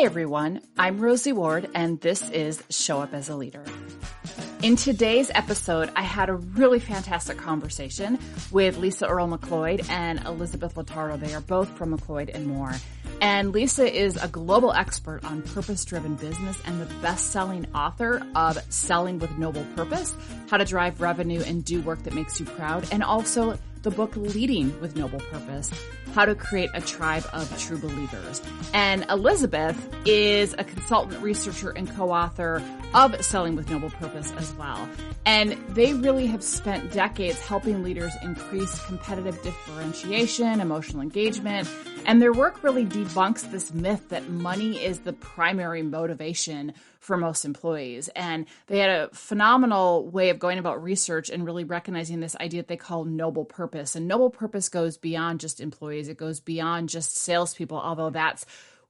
everyone, I'm Rosie Ward, and this is Show Up as a Leader. In today's episode, I had a really fantastic conversation with Lisa Earle McLeod and Elizabeth Lotardo. They are both from McLeod and More. And Lisa is a global expert on purpose-driven business and the best-selling author of Selling with Noble Purpose, How to Drive Revenue and Do Work That Makes You Proud, and also the book Leading with Noble Purpose, How to Create a Tribe of True Believers. And Elizabeth is a consultant, researcher, and co-author of Selling with Noble Purpose as well. And they really have spent decades helping leaders increase competitive differentiation, emotional engagement, and their work really debunks this myth that money is the primary motivation for most employees. And they had a phenomenal way of going about research and really recognizing this idea that they call noble purpose. And noble purpose goes beyond just employees. It goes beyond just salespeople, although that's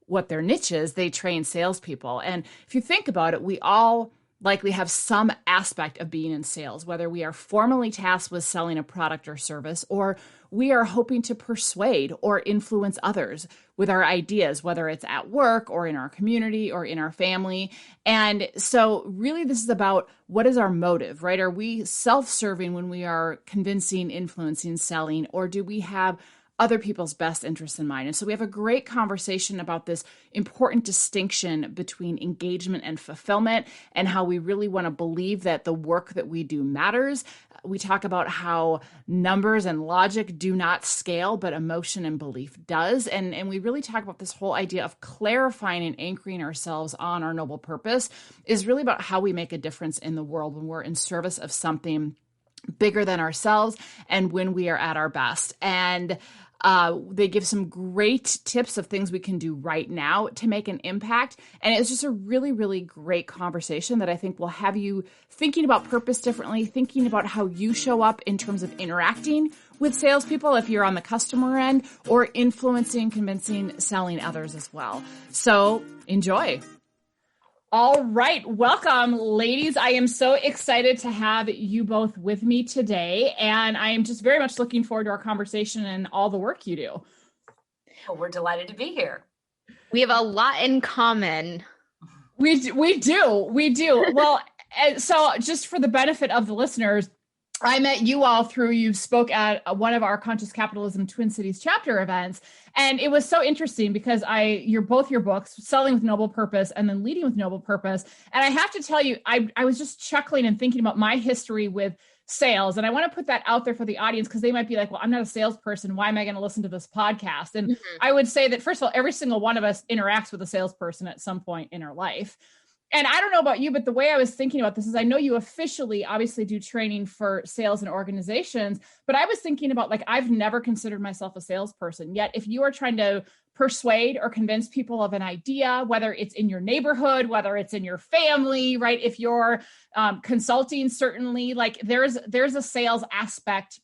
what their niche is. They train salespeople. And if you think about it, we all likely have some aspect of being in sales, whether we are formally tasked with selling a product or service, or we are hoping to persuade or influence others with our ideas, whether it's at work or in our community or in our family. And so really this is about what is our motive, right? Are we self-serving when we are convincing, influencing, selling, or do we have other people's best interests in mind? And so we have a great conversation about this important distinction between engagement and fulfillment and how we really want to believe that the work that we do matters. We talk about how numbers and logic do not scale, but emotion and belief does. And we really talk about this whole idea of clarifying and anchoring ourselves on our noble purpose is really about how we make a difference in the world when we're in service of something bigger than ourselves and when we are at our best. And they give some great tips of things we can do right now to make an impact. And it was just a really, really great conversation that I think will have you thinking about purpose differently, thinking about how you show up in terms of interacting with salespeople if you're on the customer end, or influencing, convincing, selling others as well. So enjoy. All right. Welcome, ladies. I am so excited to have you both with me today. And I am just very much looking forward to our conversation and all the work you do. Well, we're delighted to be here. We have a lot in common. We do. Well, so just for the benefit of the listeners, I met you all through, you spoke at one of our Conscious Capitalism Twin Cities chapter events. And it was so interesting because your books, Selling with Noble Purpose and then Leading with Noble Purpose. And I have to tell you, I was just chuckling and thinking about my history with sales. And I want to put that out there for the audience because they might be like, well, I'm not a salesperson. Why am I going to listen to this podcast? And I would say that, first of all, every single one of us interacts with a salesperson at some point in our life. And I don't know about you, but the way I was thinking about this is I know you officially obviously do training for sales and organizations, but I was thinking about, like, I've never considered myself a salesperson. Yet if you are trying to persuade or convince people of an idea, whether it's in your neighborhood, whether it's in your family, right? If you're consulting, certainly, like there's a sales aspect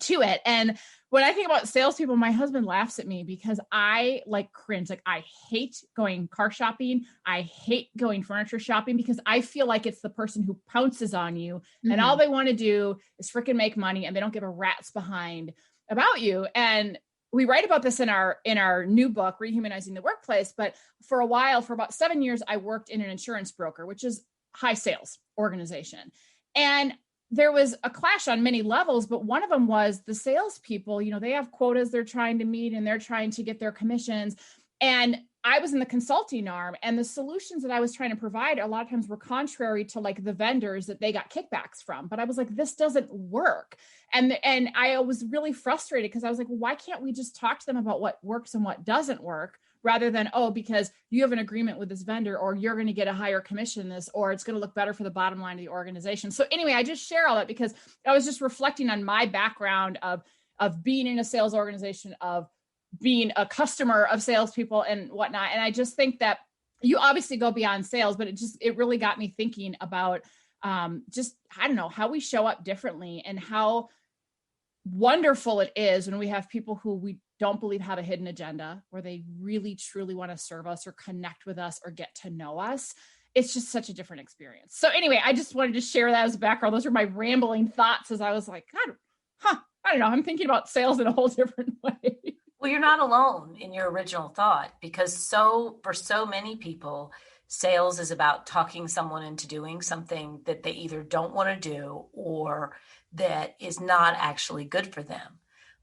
to it. And when I think about salespeople, my husband laughs at me because I cringe. Like, I hate going car shopping. I hate going furniture shopping because I feel like it's the person who pounces on you and all they want to do is freaking make money and they don't give a rat's behind about you. And we write about this in our new book, Rehumanizing the Workplace. But for a while, for about 7 years, I worked in an insurance broker, which is high sales organization. And there was a clash on many levels, but one of them was the salespeople, they have quotas they're trying to meet and they're trying to get their commissions. And I was in the consulting arm, and the solutions that I was trying to provide a lot of times were contrary to like the vendors that they got kickbacks from. But I was like, this doesn't work. And I was really frustrated because I was like, well, why can't we just talk to them about what works and what doesn't work? Rather than, because you have an agreement with this vendor, or you're going to get a higher commission this, or it's going to look better for the bottom line of the organization. So anyway, I just share all that because I was just reflecting on my background of being in a sales organization, of being a customer of salespeople and whatnot. And I just think that you obviously go beyond sales, but it really got me thinking about I don't know, how we show up differently and how wonderful it is when we have people who we don't believe have a hidden agenda, where they really, truly want to serve us or connect with us or get to know us. It's just such a different experience. So anyway, I just wanted to share that as a background. Those are my rambling thoughts as I was like, I don't know. I'm thinking about sales in a whole different way. Well, you're not alone in your original thought, because for so many people, sales is about talking someone into doing something that they either don't want to do or that is not actually good for them.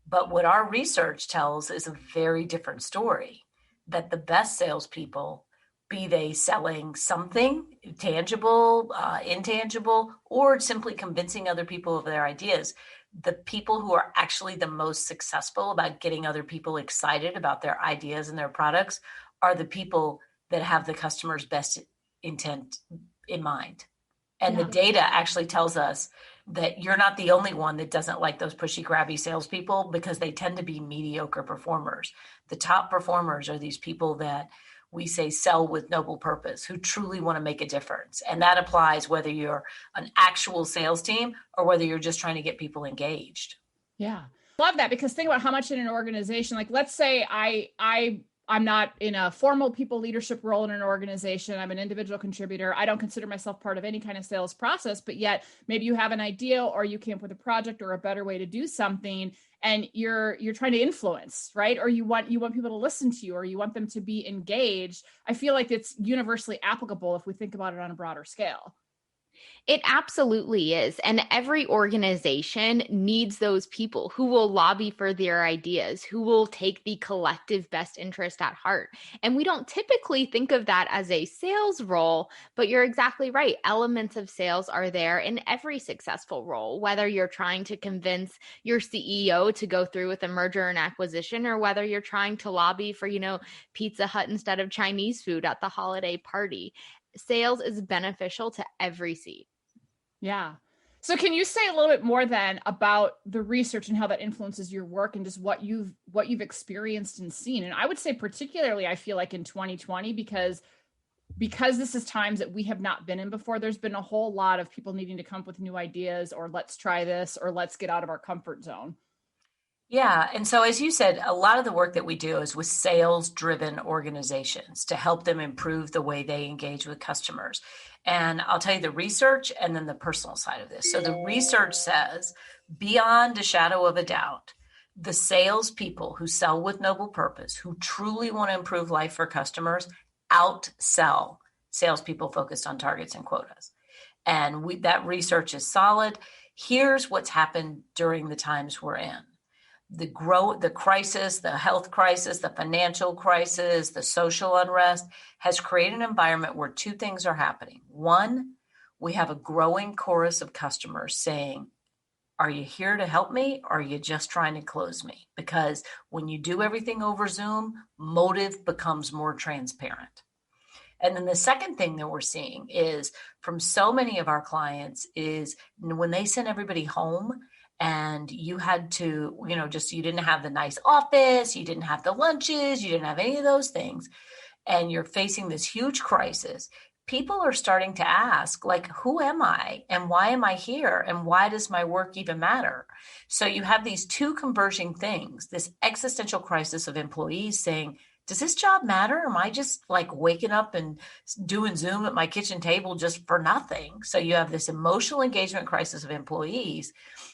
But what our research tells is a very different story, that the best salespeople, be they selling something tangible, intangible, or simply convincing other people of their ideas, the people who are actually the most successful about getting other people excited about their ideas and their products are the people that have the customer's best intent in mind. And the data actually tells us that you're not the only one that doesn't like those pushy, grabby salespeople, because they tend to be mediocre performers. The top performers are these people that we say sell with noble purpose, who truly want to make a difference. And that applies whether you're an actual sales team or whether you're just trying to get people engaged. Yeah. Love that, because think about how much in an organization, like let's say I'm not in a formal people leadership role in an organization. I'm an individual contributor. I don't consider myself part of any kind of sales process, but yet maybe you have an idea or you came up with a project or a better way to do something, and you're trying to influence, right? Or you want people to listen to you, or you want them to be engaged. I feel like it's universally applicable if we think about it on a broader scale. It absolutely is. And every organization needs those people who will lobby for their ideas, who will take the collective best interest at heart. And we don't typically think of that as a sales role, but you're exactly right. Elements of sales are there in every successful role, whether you're trying to convince your CEO to go through with a merger and acquisition, or whether you're trying to lobby for, Pizza Hut instead of Chinese food at the holiday party. Sales is beneficial to every seat. Yeah. So can you say a little bit more then about the research and how that influences your work and just what you've experienced and seen? And I would say particularly, I feel like in 2020, because this is times that we have not been in before, there's been a whole lot of people needing to come up with new ideas, or let's try this, or let's get out of our comfort zone. Yeah. And so, as you said, a lot of the work that we do is with sales-driven organizations to help them improve the way they engage with customers. And I'll tell you the research and then the personal side of this. So the research says, beyond a shadow of a doubt, the salespeople who sell with noble purpose, who truly want to improve life for customers, outsell salespeople focused on targets and quotas. And that research is solid. Here's what's happened during the times we're in. The crisis, the health crisis, the financial crisis, the social unrest has created an environment where two things are happening. One, we have a growing chorus of customers saying, are you here to help me, or are you just trying to close me? Because when you do everything over Zoom, motive becomes more transparent. And then the second thing that we're seeing is from so many of our clients is when they send everybody home, and you had to, you didn't have the nice office, you didn't have the lunches, you didn't have any of those things, and you're facing this huge crisis, people are starting to ask, like, who am I and why am I here and why does my work even matter? So you have these two converging things, this existential crisis of employees saying, does this job matter? Am I just like waking up and doing Zoom at my kitchen table just for nothing? So you have this emotional engagement crisis of employees.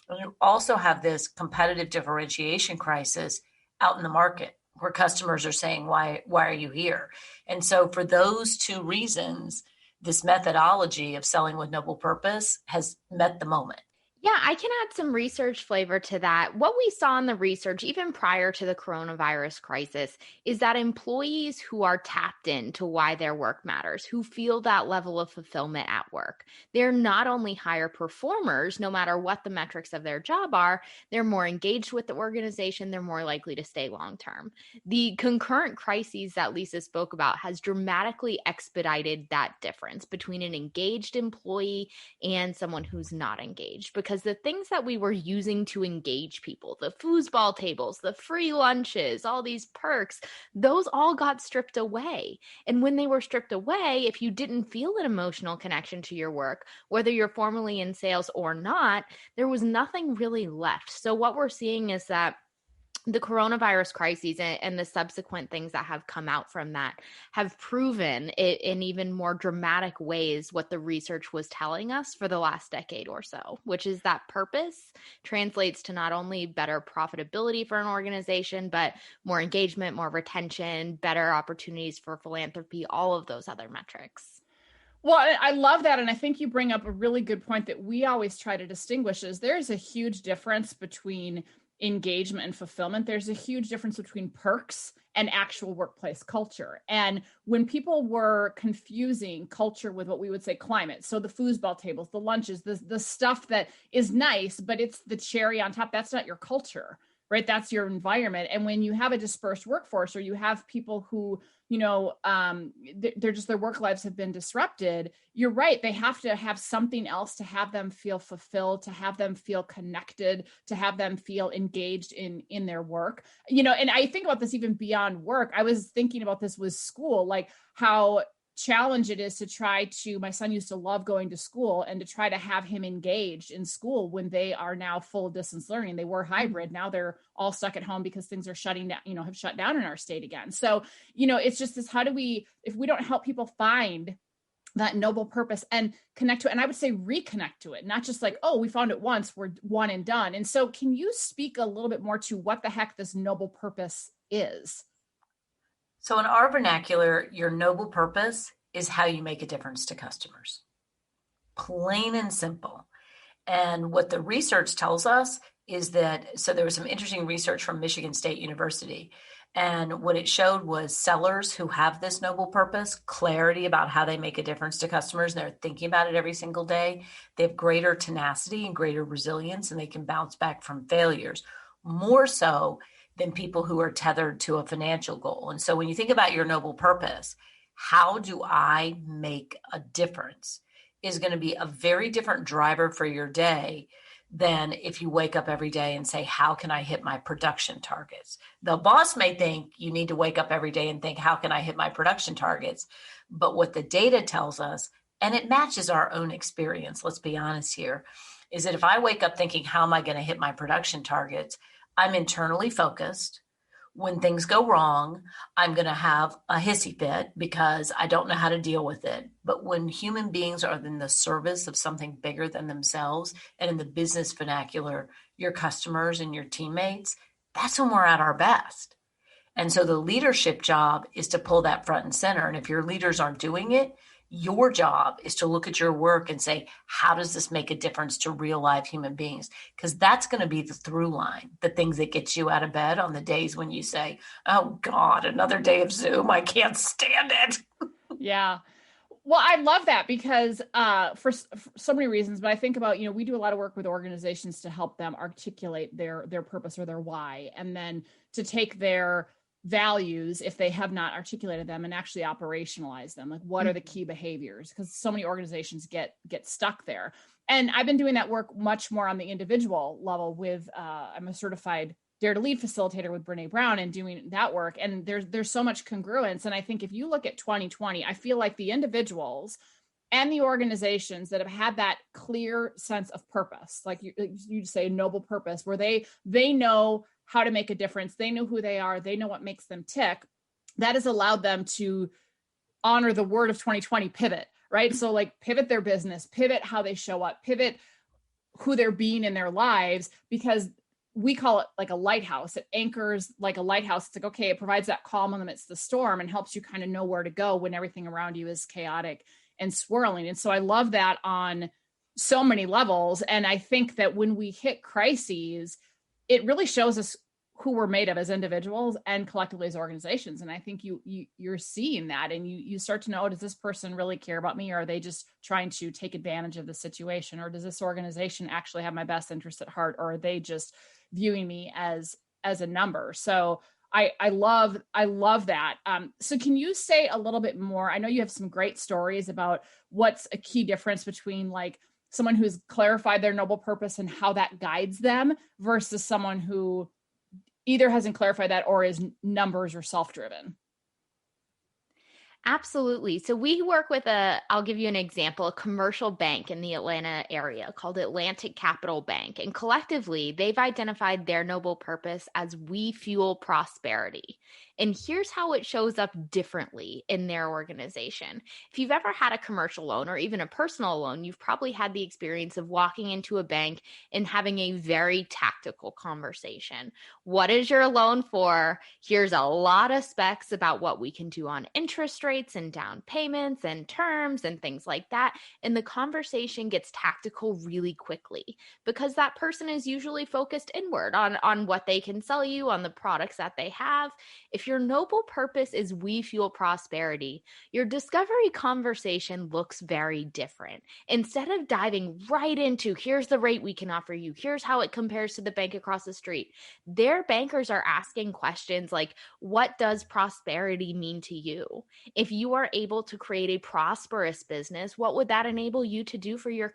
And you also have this competitive differentiation crisis out in the market where customers are saying, why are you here? And so for those two reasons, this methodology of selling with noble purpose has met the moment. Yeah, I can add some research flavor to that. What we saw in the research, even prior to the coronavirus crisis, is that employees who are tapped into why their work matters, who feel that level of fulfillment at work, they're not only higher performers, no matter what the metrics of their job are, they're more engaged with the organization, they're more likely to stay long term. The concurrent crises that Lisa spoke about has dramatically expedited that difference between an engaged employee and someone who's not engaged, because the things that we were using to engage people, the foosball tables, the free lunches, all these perks, those all got stripped away. And when they were stripped away, if you didn't feel an emotional connection to your work, whether you're formally in sales or not, there was nothing really left. So what we're seeing is that the coronavirus crises and the subsequent things that have come out from that have proven it in even more dramatic ways what the research was telling us for the last decade or so, which is that purpose translates to not only better profitability for an organization, but more engagement, more retention, better opportunities for philanthropy, all of those other metrics. Well, I love that. And I think you bring up a really good point that we always try to distinguish is there's a huge difference between engagement and fulfillment. There's a huge difference between perks and actual workplace culture. And when people were confusing culture with what we would say climate, so the foosball tables, the lunches, the stuff that is nice, but it's the cherry on top, that's not your culture, right? That's your environment. And when you have a dispersed workforce or you have people who, they're just, their work lives have been disrupted, you're right. They have to have something else to have them feel fulfilled, to have them feel connected, to have them feel engaged in their work, and I think about this even beyond work. I was thinking about this with school, like how challenge it is to try to, my son used to love going to school, and to try to have him engaged in school when they are now full distance learning. They were hybrid. Now they're all stuck at home because things are shutting down, have shut down in our state again. So, it's just this, how do we, if we don't help people find that noble purpose and connect to it, and I would say reconnect to it, not just like, oh, we found it once, we're one and done. And so can you speak a little bit more to what the heck this noble purpose is? So in our vernacular, your noble purpose is how you make a difference to customers. Plain and simple. And what the research tells us is that, so there was some interesting research from Michigan State University. And what it showed was sellers who have this noble purpose, clarity about how they make a difference to customers, and they're thinking about it every single day, they have greater tenacity and greater resilience, and they can bounce back from failures, more so than people who are tethered to a financial goal. And so when you think about your noble purpose, how do I make a difference is going to be a very different driver for your day than if you wake up every day and say, how can I hit my production targets? The boss may think you need to wake up every day and think, how can I hit my production targets? But what the data tells us, and it matches our own experience, let's be honest here, is that if I wake up thinking, how am I going to hit my production targets? I'm internally focused. When things go wrong, I'm going to have a hissy fit because I don't know how to deal with it. But when human beings are in the service of something bigger than themselves, and in the business vernacular, your customers and your teammates, that's when we're at our best. And so the leadership job is to pull that front and center. And if your leaders aren't doing it, your job is to look at your work and say, how does this make a difference to real live human beings? Because that's going to be the through line, the things that get you out of bed on the days when you say, oh God, another day of Zoom, I can't stand it. Yeah. Well, I love that because for so many reasons, but I think about, we do a lot of work with organizations to help them articulate their purpose or their why, and then to take their values, if they have not articulated them, and actually operationalize them. Like, what are the key behaviors? Because so many organizations get stuck there. And I've been doing that work much more on the individual level with, I'm a certified Dare to Lead facilitator with Brene Brown, and doing that work. And there's so much congruence. And I think if you look at 2020, I feel like the individuals and the organizations that have had that clear sense of purpose, like you say, noble purpose, where they know how to make a difference. They know who they are. They know what makes them tick. That has allowed them to honor the word of 2020, pivot, right? So like pivot their business, pivot how they show up, pivot who they're being in their lives, because we call it like a lighthouse. It anchors like a lighthouse. It's like, okay, it provides that calm in the midst of the storm and helps you kind of know where to go when everything around you is chaotic and swirling. And so I love that on so many levels. And I think that when we hit crises, it really shows us who we're made of as individuals and collectively as organizations. And I think you're seeing that, and you start to know, does this person really care about me? Or are they just trying to take advantage of the situation? Or does this organization actually have my best interest at heart? Or are they just viewing me as a number? So I love that. So can you say a little bit more? I know you have some great stories about what's a key difference between like someone who's clarified their noble purpose and how that guides them versus someone who either hasn't clarified that or is numbers or self-driven. Absolutely. So we work with I'll give you an example, a commercial bank in the Atlanta area called Atlantic Capital Bank. And collectively, they've identified their noble purpose as we fuel prosperity. And here's how it shows up differently in their organization. If you've ever had a commercial loan or even a personal loan, you've probably had the experience of walking into a bank and having a very tactical conversation. What is your loan for? Here's a lot of specs about what we can do on interest rates and down payments and terms and things like that. And the conversation gets tactical really quickly because that person is usually focused inward on what they can sell you, on the products that they have. If your noble purpose is we fuel prosperity, your discovery conversation looks very different. Instead of diving right into here's the rate we can offer you, here's how it compares to the bank across the street, their bankers are asking questions like, what does prosperity mean to you? If you are able to create a prosperous business, what would that enable you to do for your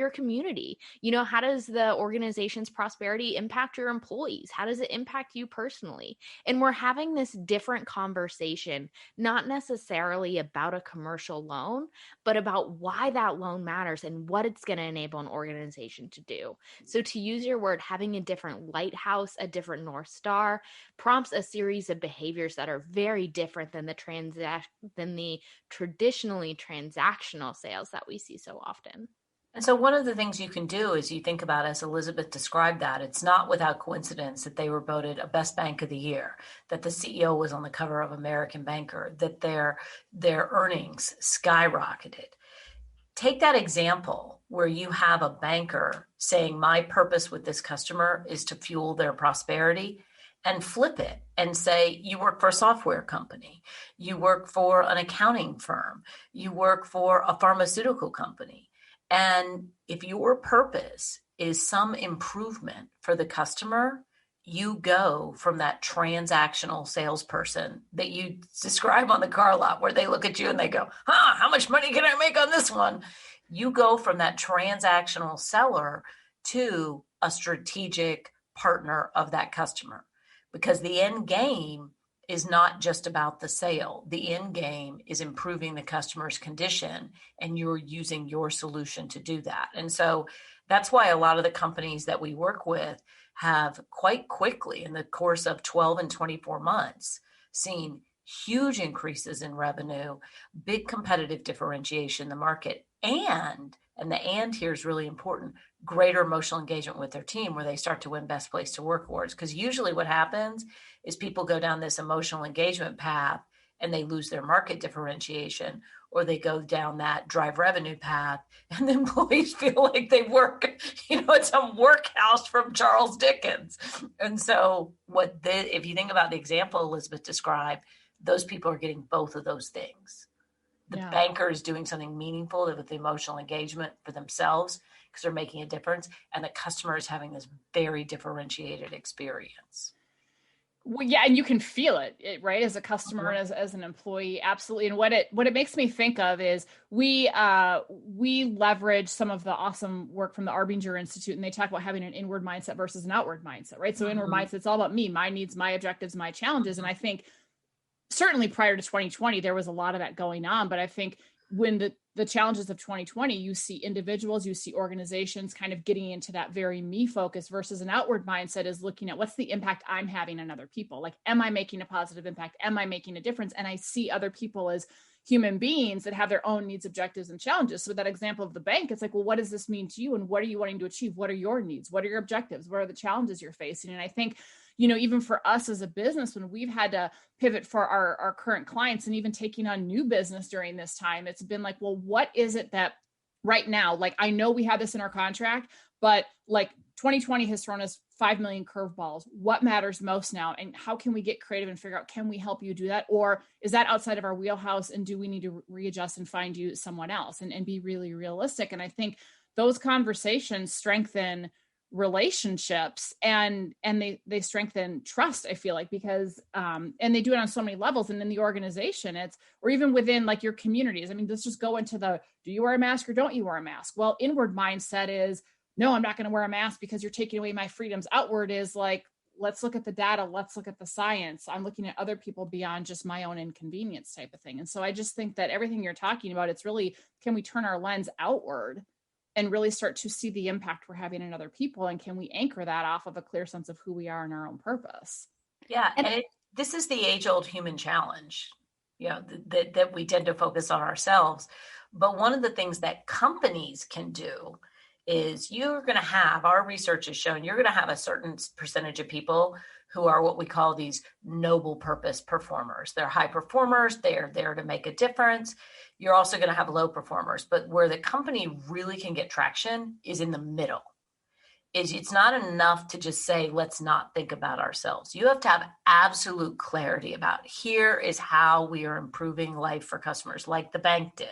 community? How does the organization's prosperity impact your employees? How does it impact you personally? And we're having this different conversation, not necessarily about a commercial loan, but about why that loan matters and what it's going to enable an organization to do. So to use your word, having a different lighthouse, a different North Star, prompts a series of behaviors that are very different than the traditionally transactional sales that we see so often. And so one of the things you can do is you think about, as Elizabeth described that, it's not without coincidence that they were voted a best bank of the year, that the CEO was on the cover of American Banker, that their earnings skyrocketed. Take that example where you have a banker saying, my purpose with this customer is to fuel their prosperity, and flip it and say, you work for a software company, you work for an accounting firm, you work for a pharmaceutical company. And if your purpose is some improvement for the customer, you go from that transactional salesperson that you describe on the car lot where they look at you and they go, how much money can I make on this one? You go from that transactional seller to a strategic partner of that customer, because the end game is not just about the sale. The end game is improving the customer's condition, and you're using your solution to do that. And so that's why a lot of the companies that we work with have quite quickly, in the course of 12 and 24 months, seen huge increases in revenue, big competitive differentiation in the market, and the and here is really important, greater emotional engagement with their team, where they start to win best place to work awards. Because usually what happens is people go down this emotional engagement path and they lose their market differentiation, or they go down that drive revenue path and the employees feel like they work, at some workhouse from Charles Dickens. And so if you think about the example Elizabeth described, those people are getting both of those things. The banker is doing something meaningful with the emotional engagement for themselves because they're making a difference, and the customer is having this very differentiated experience. Well, yeah, and you can feel it, right? As a customer and as an employee, absolutely. And what it makes me think of is we leverage some of the awesome work from the Arbinger Institute, and they talk about having an inward mindset versus an outward mindset, right? So inward mindset, it's all about me, my needs, my objectives, my challenges. And I think certainly prior to 2020, there was a lot of that going on. But I think when the challenges of 2020, you see individuals, you see organizations kind of getting into that very me focus, versus an outward mindset is looking at what's the impact I'm having on other people. Like, am I making a positive impact? Am I making a difference? And I see other people as human beings that have their own needs, objectives, and challenges. So that example of the bank, it's like, well, what does this mean to you? And what are you wanting to achieve? What are your needs? What are your objectives? What are the challenges you're facing? And I think, even for us as a business, when we've had to pivot for our current clients and even taking on new business during this time, it's been like, well, what is it that right now, like, I know we have this in our contract, but like 2020 has thrown us 5 million curveballs. What matters most now? And how can we get creative and figure out, can we help you do that? Or is that outside of our wheelhouse? And do we need to readjust and find you someone else and be really realistic? And I think those conversations strengthen relationships and they strengthen trust, I feel like, because and they do it on so many levels. And in the organization, or even within like your communities. I mean, let's just go into do you wear a mask or don't you wear a mask? Well, inward mindset is, no, I'm not going to wear a mask because you're taking away my freedoms. Outward is like, let's look at the data. Let's look at the science. I'm looking at other people beyond just my own inconvenience type of thing. And so I just think that everything you're talking about, it's really, can we turn our lens outward and really start to see the impact we're having in other people? And can we anchor that off of a clear sense of who we are and our own purpose? Yeah. And this is the age-old human challenge, that we tend to focus on ourselves. But one of the things that companies can do is you're going to have, our research has shown, you're going to have a certain percentage of people who are what we call these noble purpose performers. They're high performers. They're there to make a difference. You're also going to have low performers, but where the company really can get traction is in the middle. It's not enough to just say, let's not think about ourselves. You have to have absolute clarity about, here is how we are improving life for customers, like the bank did.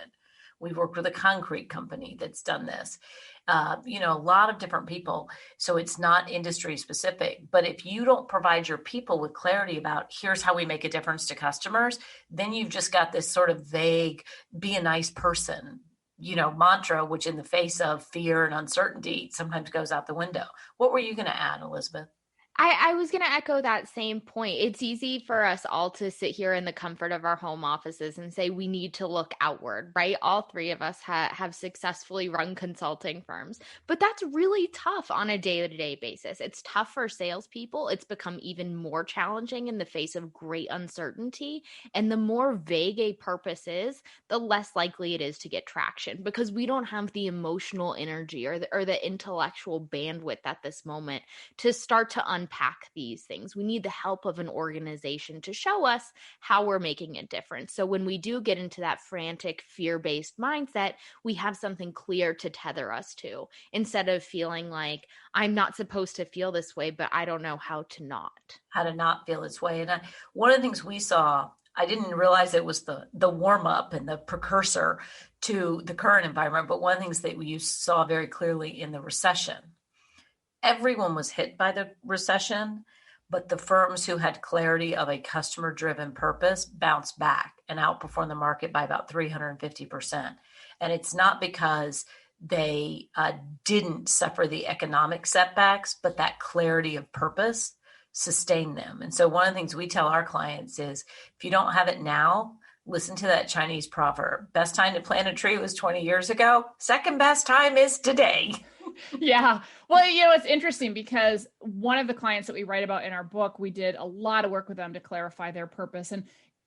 We've worked with a concrete company that's done this. A lot of different people. So it's not industry specific. But if you don't provide your people with clarity about, here's how we make a difference to customers, then you've just got this sort of vague, be a nice person, mantra, which in the face of fear and uncertainty sometimes goes out the window. What were you going to add, Elizabeth? I was going to echo that same point. It's easy for us all to sit here in the comfort of our home offices and say we need to look outward, right? All three of us have successfully run consulting firms, but that's really tough on a day-to-day basis. It's tough for salespeople. It's become even more challenging in the face of great uncertainty. And the more vague a purpose is, the less likely it is to get traction, because we don't have the emotional energy or the intellectual bandwidth at this moment to start to unpack these things. We need the help of an organization to show us how we're making a difference. So when we do get into that frantic, fear-based mindset, we have something clear to tether us to, instead of feeling like, I'm not supposed to feel this way, but I don't know how to not feel this way. And one of the things we saw, I didn't realize it was the warm-up and the precursor to the current environment, but one of the things that we saw very clearly in the recession, everyone was hit by the recession, but the firms who had clarity of a customer-driven purpose bounced back and outperformed the market by about 350%. And it's not because they didn't suffer the economic setbacks, but that clarity of purpose sustained them. And so one of the things we tell our clients is, if you don't have it now, listen to that Chinese proverb. Best time to plant a tree was 20 years ago. Second best time is today. Yeah. Well, it's interesting because one of the clients that we write about in our book, we did a lot of work with them to clarify their purpose. And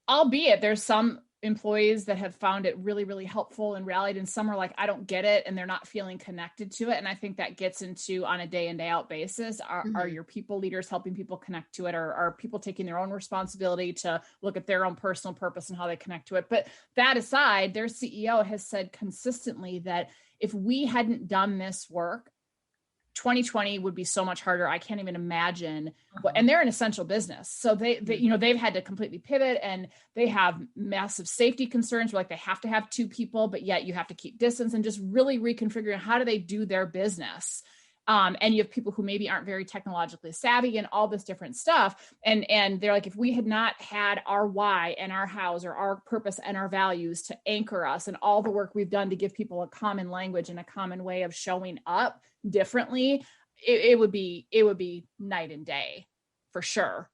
albeit there's some employees that have found it really, really helpful and rallied, and some are like, I don't get it, and they're not feeling connected to it. And I think that gets into, on a day in, day out basis, are your people leaders helping people connect to it? Or are people taking their own responsibility to look at their own personal purpose and how they connect to it? But that aside, their CEO has said consistently that if we hadn't done this work, 2020 would be so much harder. I can't even imagine and they're an essential business. So they've had to completely pivot, and they have massive safety concerns where, like, they have to have two people, but yet you have to keep distance, and just really reconfiguring how do they do their business. And you have people who maybe aren't very technologically savvy and all this different stuff. And they're like, if we had not had our why and our hows, or our purpose and our values to anchor us, and all the work we've done to give people a common language and a common way of showing up differently, it would be night and day for sure.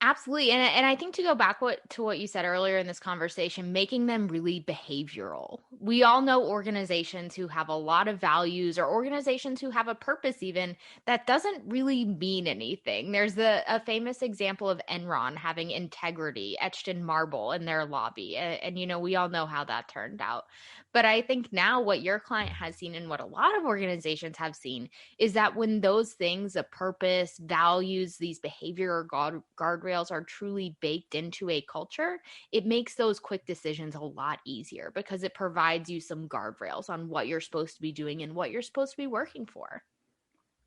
Absolutely. And I think, to go back to what you said earlier in this conversation, making them really behavioral. We all know organizations who have a lot of values, or organizations who have a purpose even, that doesn't really mean anything. There's a famous example of Enron having integrity etched in marble in their lobby. And we all know how that turned out. But I think now what your client has seen, and what a lot of organizations have seen, is that when those things, a purpose, values, these behavior or guardrails, are truly baked into a culture, it makes those quick decisions a lot easier, because it provides you some guardrails on what you're supposed to be doing and what you're supposed to be working for.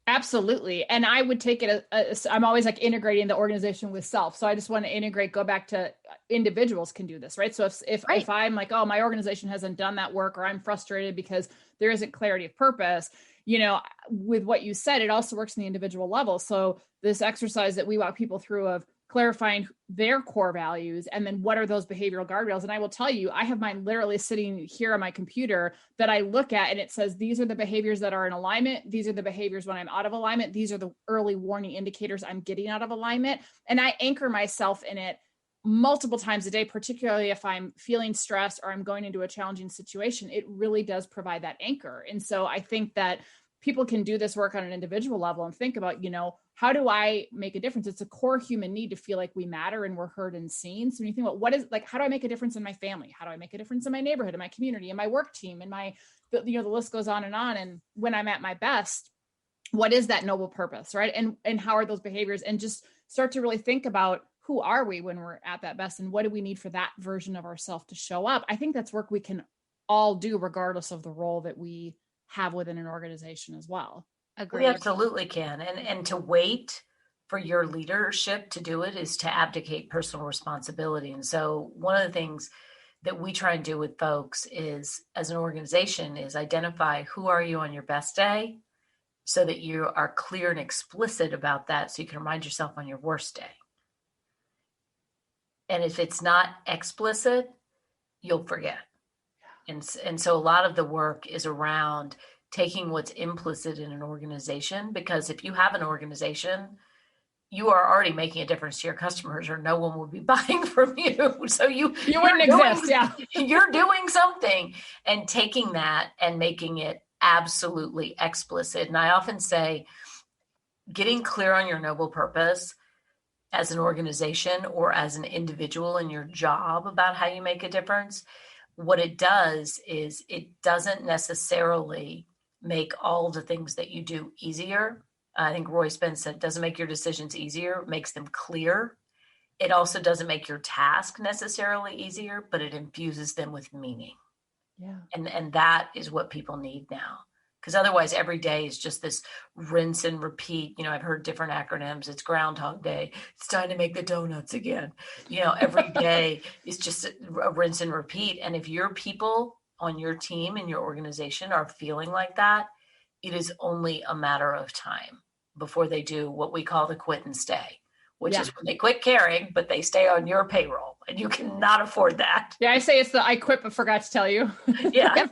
Absolutely. And I would take it, I'm always like integrating the organization with self. So I just want to go back to individuals can do this, right? So if I'm like, oh, my organization hasn't done that work, or I'm frustrated because there isn't clarity of purpose, with what you said, it also works in the individual level. So this exercise that we walk people through of clarifying their core values, and then what are those behavioral guardrails. And I will tell you, I have mine literally sitting here on my computer that I look at, and it says, these are the behaviors that are in alignment. These are the behaviors when I'm out of alignment. These are the early warning indicators I'm getting out of alignment. And I anchor myself in it multiple times a day, particularly if I'm feeling stressed or I'm going into a challenging situation. It really does provide that anchor. And so I think that people can do this work on an individual level and think about, how do I make a difference? It's a core human need to feel like we matter and we're heard and seen. So when you think about how do I make a difference in my family? How do I make a difference in my neighborhood, in my community, in my work team, in the list goes on. And when I'm at my best, what is that noble purpose, right? And how are those behaviors? And just start to really think about, who are we when we're at that best? And what do we need for that version of ourselves to show up? I think that's work we can all do regardless of the role that we have within an organization as well. Agreed. We absolutely can. And to wait for your leadership to do it is to abdicate personal responsibility. And so one of the things that we try and do with folks is, as an organization, is identify who are you on your best day so that you are clear and explicit about that, so you can remind yourself on your worst day. And if it's not explicit, you'll forget. And so a lot of the work is around taking what's implicit in an organization, because if you have an organization, you are already making a difference to your customers, or no one will be buying from you. So you wouldn't exist. Yeah. You're doing something, and taking that and making it absolutely explicit. And I often say, getting clear on your noble purpose as an organization or as an individual in your job about how you make a difference, what it does is it doesn't necessarily make all the things that you do easier. I think Roy Spence said, doesn't make your decisions easier, makes them clear. It also doesn't make your task necessarily easier, but it infuses them with meaning. Yeah. And that is what people need now. Because otherwise every day is just this rinse and repeat. I've heard different acronyms. It's Groundhog Day. It's time to make the donuts again. Every day is just a rinse and repeat. And if your people on your team and your organization are feeling like that, it is only a matter of time before they do what we call the quit and stay, which is when they quit caring, but they stay on your payroll, and you cannot afford that. Yeah, I say it's the I quit but forgot to tell you. Yeah.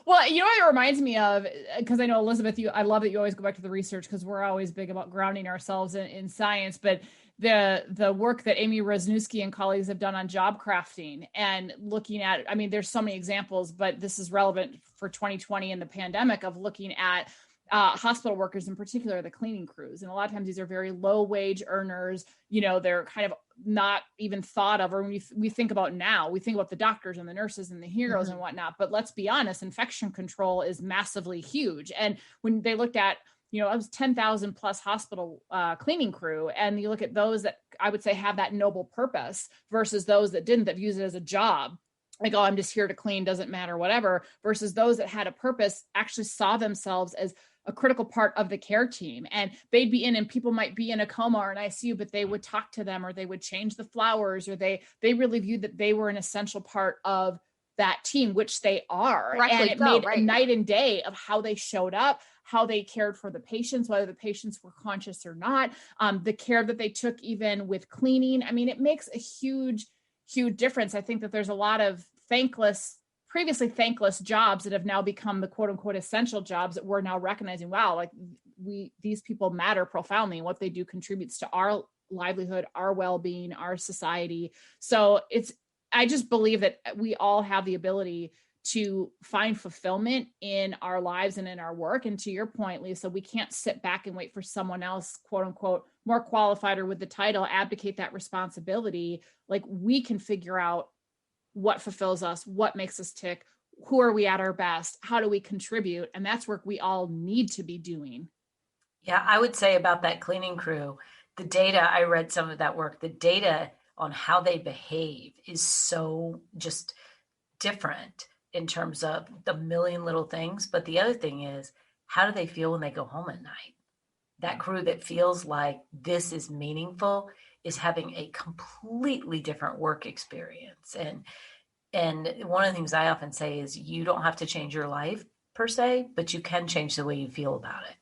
Well, what it reminds me of, because I know, Elizabeth, I love that you always go back to the research, because we're always big about grounding ourselves in science, but the work that Amy Rosnewski and colleagues have done on job crafting and looking at, there's so many examples, but this is relevant for 2020 and the pandemic, of looking at hospital workers, in particular, the cleaning crews. And a lot of times these are very low wage earners. They're kind of not even thought of, or when we think about now, we think about the doctors and the nurses and the heroes and whatnot. But let's be honest, infection control is massively huge. And when they looked at, it was 10,000 plus hospital cleaning crew. And you look at those that I would say have that noble purpose versus those that didn't, that use it as a job. Like, oh, I'm just here to clean, doesn't matter, whatever, versus those that had a purpose, actually saw themselves as a critical part of the care team. And they'd be in, and people might be in a coma or an ICU, but they would talk to them, or they would change the flowers, or they really viewed that they were an essential part of that team, which they are. And it made a night and day of how they showed up, how they cared for the patients, whether the patients were conscious or not, the care that they took even with cleaning. It makes a huge difference. I think that there's a lot of previously thankless jobs that have now become the quote unquote essential jobs that we're now recognizing. Wow, like these people matter profoundly, and what they do contributes to our livelihood, our well-being, our society. So I just believe that we all have the ability to find fulfillment in our lives and in our work. And to your point, Lisa, we can't sit back and wait for someone else, quote unquote, more qualified or with the title, abdicate that responsibility. Like, we can figure out what fulfills us, what makes us tick, who are we at our best, how do we contribute? And that's work we all need to be doing. Yeah, I would say about that cleaning crew, the data, I read some of that work, the data on how they behave is so just different in terms of the million little things. But the other thing is, how do they feel when they go home at night? That crew that feels like this is meaningful is having a completely different work experience. And one of the things I often say is, you don't have to change your life per se, but you can change the way you feel about it.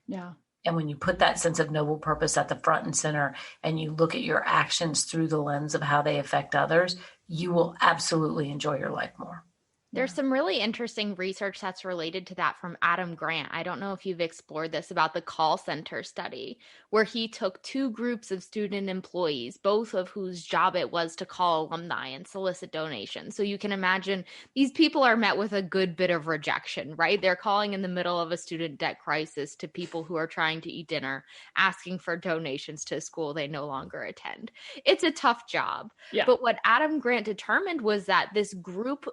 Yeah. And when you put that sense of noble purpose at the front and center, and you look at your actions through the lens of how they affect others, you will absolutely enjoy your life more. There's some really interesting research that's related to that from Adam Grant. I don't know if you've explored this about the call center study, where he took two groups of student employees, both of whose job it was to call alumni and solicit donations. So you can imagine these people are met with a good bit of rejection, right? They're calling in the middle of a student debt crisis to people who are trying to eat dinner, asking for donations to a school they no longer attend. It's a tough job. Yeah. But what Adam Grant determined was that this group,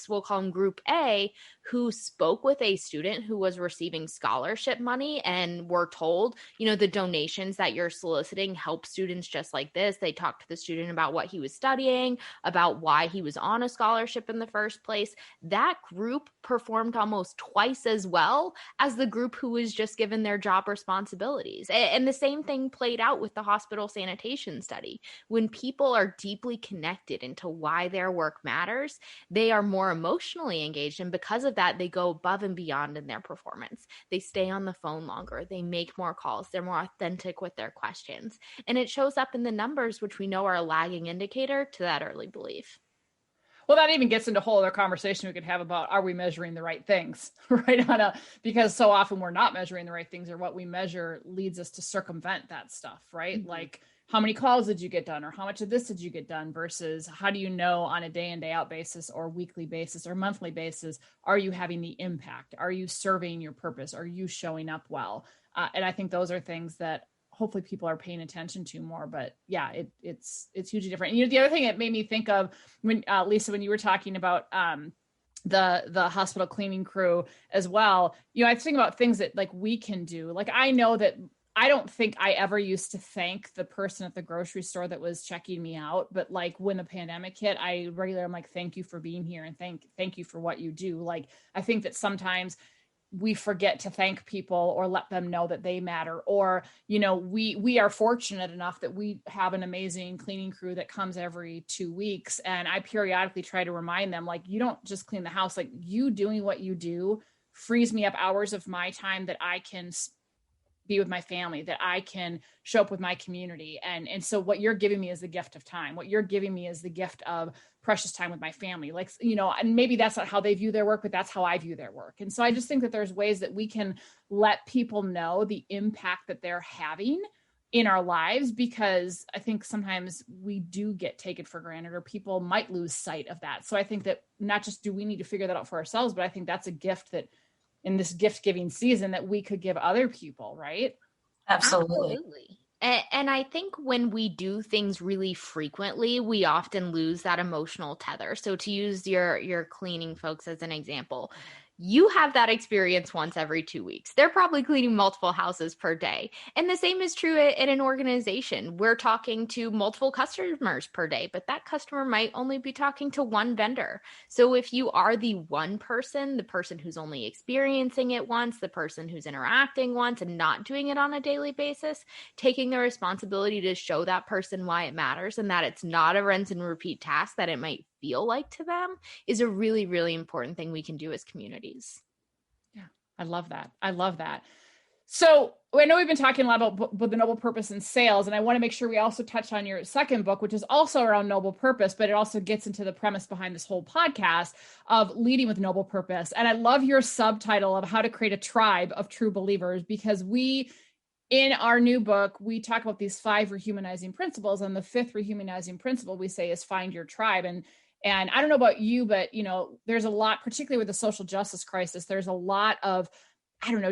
we'll call them Group A, who spoke with a student who was receiving scholarship money and were told, the donations that you're soliciting help students just like this. They talked to the student about what he was studying, about why he was on a scholarship in the first place. That group performed almost twice as well as the group who was just given their job responsibilities. And the same thing played out with the hospital sanitation study. When people are deeply connected into why their work matters, they are more emotionally engaged. And because of that, they go above and beyond in their performance. They stay on the phone longer. They make more calls. They're more authentic with their questions. And it shows up in the numbers, which we know are a lagging indicator to that early belief. Well, that even gets into a whole other conversation we could have about, are we measuring the right things, right? Because so often we're not measuring the right things, or what we measure leads us to circumvent that stuff, right? Mm-hmm. Like, how many calls did you get done, or how much of this did you get done, versus how do you know on a day in, day out basis, or weekly basis, or monthly basis, are you having the impact? Are you serving your purpose? Are you showing up well? And I think those are things that hopefully people are paying attention to more. But yeah, it's hugely different. And the other thing it made me think of when Lisa, when you were talking about the hospital cleaning crew as well, I think about things that like we can do. Like, I know that I don't think I ever used to thank the person at the grocery store that was checking me out. But like when the pandemic hit, I'm like, thank you for being here, and thank you for what you do. Like, I think that sometimes we forget to thank people or let them know that they matter. Or, we are fortunate enough that we have an amazing cleaning crew that comes every 2 weeks. And I periodically try to remind them, like, you don't just clean the house, like you doing what you do frees me up hours of my time that I can be with my family, that I can show up with my community. And so what you're giving me is the gift of time. What you're giving me is the gift of precious time with my family. Like, and maybe that's not how they view their work, but that's how I view their work. And so I just think that there's ways that we can let people know the impact that they're having in our lives, because I think sometimes we do get taken for granted, or people might lose sight of that. So I think that not just do we need to figure that out for ourselves, but I think that's a gift that in this gift giving season that we could give other people, right? Absolutely. And I think when we do things really frequently, we often lose that emotional tether. So to use your cleaning folks as an example, you have that experience once every 2 weeks. They're probably cleaning multiple houses per day. And the same is true in an organization. We're talking to multiple customers per day, but that customer might only be talking to one vendor. So if you are the one person, the person who's only experiencing it once, the person who's interacting once and not doing it on a daily basis, taking the responsibility to show that person why it matters and that it's not a rinse and repeat task that it might feel like to them is a really, really important thing we can do as communities. Yeah, I love that. So I know we've been talking a lot about the noble purpose in sales, and I want to make sure we also touch on your second book, which is also around noble purpose, but it also gets into the premise behind this whole podcast of leading with noble purpose. And I love your subtitle of how to create a tribe of true believers, because in our new book, we talk about these 5 rehumanizing principles, and the 5th rehumanizing principle we say is find your tribe. And I don't know about you, but there's a lot, particularly with the social justice crisis, there's a lot of,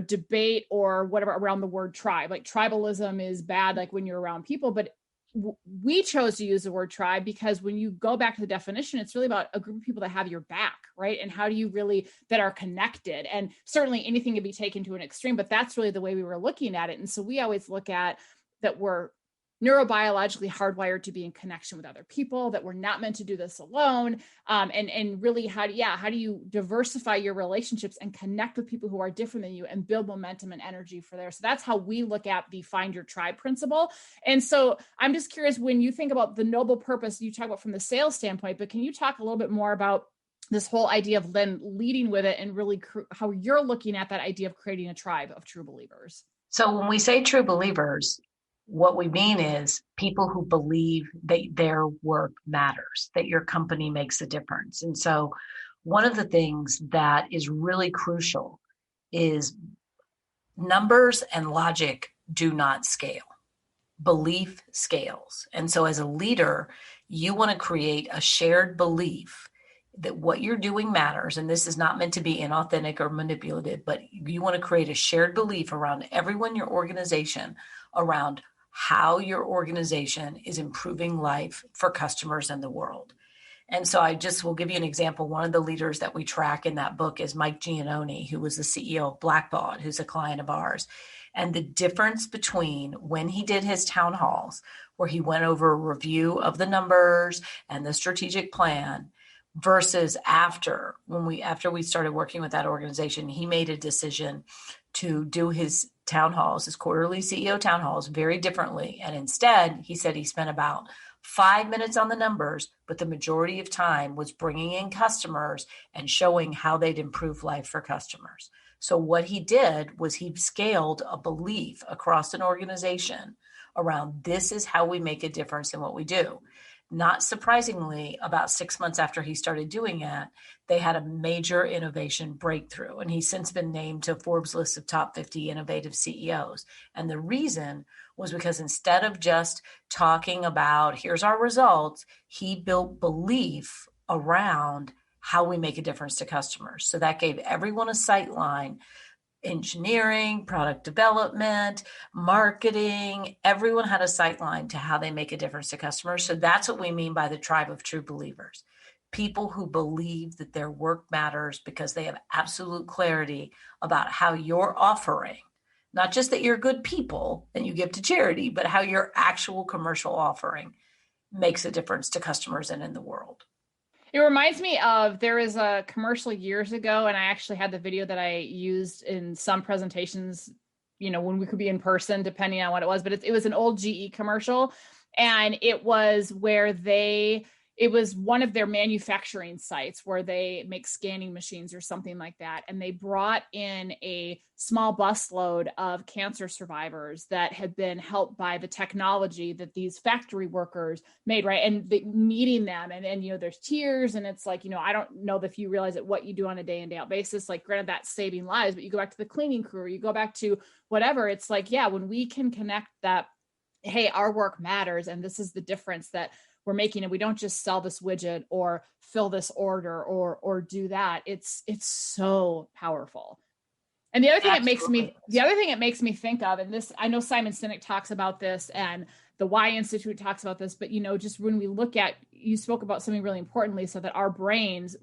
debate or whatever around the word tribe. Like, tribalism is bad, like when you're around people, but we chose to use the word tribe because when you go back to the definition, it's really about a group of people that have your back, right? And how do you really, that are connected? And certainly anything can be taken to an extreme, but that's really the way we were looking at it. And so we always look at that we're neurobiologically hardwired to be in connection with other people, that we're not meant to do this alone. And really how do you diversify your relationships and connect with people who are different than you and build momentum and energy for there. So that's how we look at the find your tribe principle. And so I'm just curious, when you think about the noble purpose, you talk about from the sales standpoint, but can you talk a little bit more about this whole idea of then leading with it and really how you're looking at that idea of creating a tribe of true believers? So when we say true believers, what we mean is people who believe that their work matters, that your company makes a difference. And so one of the things that is really crucial is numbers and logic do not scale. Belief scales. And so as a leader, you want to create a shared belief that what you're doing matters. And this is not meant to be inauthentic or manipulative, but you want to create a shared belief around everyone in your organization around how your organization is improving life for customers and the world. And so I just will give you an example. One of the leaders that we track in that book is Mike Giannoni, who was the CEO of Blackbaud, who's a client of ours. And the difference between when he did his town halls, where he went over a review of the numbers and the strategic plan, versus after we started working with that organization, he made a decision to do his town halls, his quarterly CEO town halls, very differently. And instead, he said he spent about 5 minutes on the numbers, but the majority of time was bringing in customers and showing how they'd improve life for customers. So what he did was he scaled a belief across an organization around this is how we make a difference in what we do. Not surprisingly, about 6 months after he started doing it, they had a major innovation breakthrough. And he's since been named to Forbes list of top 50 innovative CEOs. And the reason was because instead of just talking about here's our results, he built belief around how we make a difference to customers. So that gave everyone a sight line. Engineering, product development, marketing, everyone had a sight line to how they make a difference to customers. So that's what we mean by the tribe of true believers. People who believe that their work matters because they have absolute clarity about how you're offering, not just that you're good people and you give to charity, but how your actual commercial offering makes a difference to customers and in the world. It reminds me of, there was a commercial years ago, and I actually had the video that I used in some presentations, when we could be in person, depending on what it was, but it was an old GE commercial. And it was where it was one of their manufacturing sites where they make scanning machines or something like that. And they brought in a small busload of cancer survivors that had been helped by the technology that these factory workers made, right? And meeting them and there's tears, and it's like, I don't know if you realize that what you do on a day in, day out basis, like granted that's saving lives, but you go back to the cleaning crew, or you go back to whatever, it's like, yeah, when we can connect that, hey, our work matters, and this is the difference that we're making, and we don't just sell this widget or fill this order or do that. It's so powerful. And the other thing it makes me think of, and this, I know Simon Sinek talks about this and the Y Institute talks about this, but just when we look at, you spoke about something really important, Lisa, that our brains,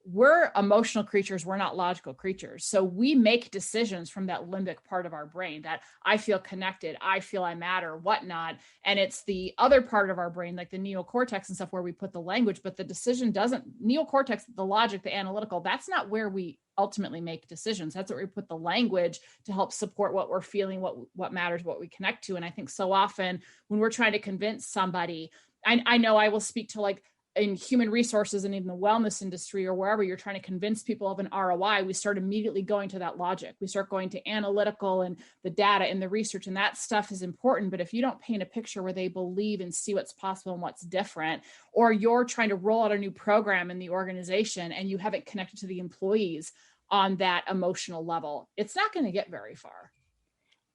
we're emotional creatures. We're not logical creatures. So we make decisions from that limbic part of our brain that I feel connected, I feel I matter, whatnot. And it's the other part of our brain, like the neocortex and stuff, where we put the language, but the decision neocortex, the logic, the analytical, that's not where we ultimately make decisions. That's where we put the language to help support what we're feeling, what matters, what we connect to. And I think so often when we're trying to convince somebody, I know I will speak to, like, in human resources and in the wellness industry or wherever you're trying to convince people of an ROI, we start immediately going to that logic. We start going to analytical and the data and the research, and that stuff is important. But if you don't paint a picture where they believe and see what's possible and what's different, or you're trying to roll out a new program in the organization and you haven't connected to the employees on that emotional level, it's not going to get very far.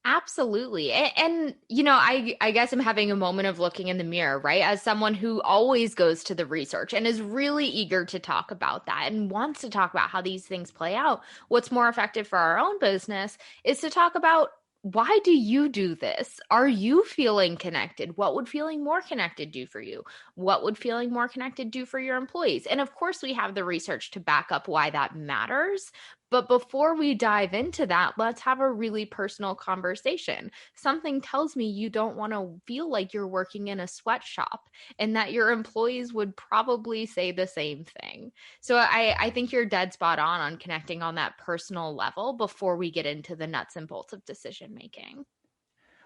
Absolutely. And I guess I'm having a moment of looking in the mirror, right? As someone who always goes to the research and is really eager to talk about that and wants to talk about how these things play out. What's more effective for our own business is to talk about, why do you do this? Are you feeling connected? What would feeling more connected do for you? What would feeling more connected do for your employees? And of course, we have the research to back up why that matters. But before we dive into that, let's have a really personal conversation. Something tells me you don't want to feel like you're working in a sweatshop, and that your employees would probably say the same thing. So I think you're dead spot on connecting on that personal level before we get into the nuts and bolts of decision making.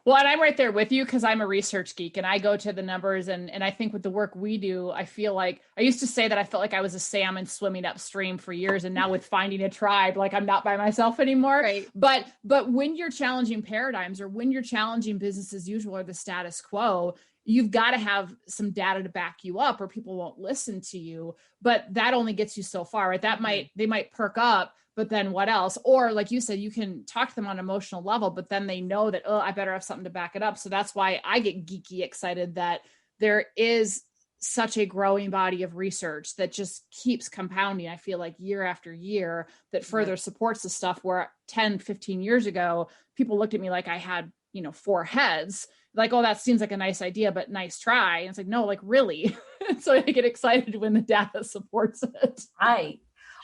Well, and I'm right there with you because I'm a research geek and I go to the numbers and I think with the work we do, I feel like I used to say that I felt like I was a salmon swimming upstream for years. And now with finding a tribe, like I'm not by myself anymore. Right. But when you're challenging paradigms or when you're challenging business as usual or the status quo, you've got to have some data to back you up or people won't listen to you. But that only gets you so far, right? They might perk up, but then what else? Or like you said, you can talk to them on an emotional level, but then they know that, oh, I better have something to back it up. So that's why I get geeky excited that there is such a growing body of research that just keeps compounding. I feel like year after year that further supports the stuff where 10, 15 years ago, people looked at me like I had, 4 heads, like, oh, that seems like a nice idea, but nice try. And it's like, no, like really. So I get excited when the data supports it. Right.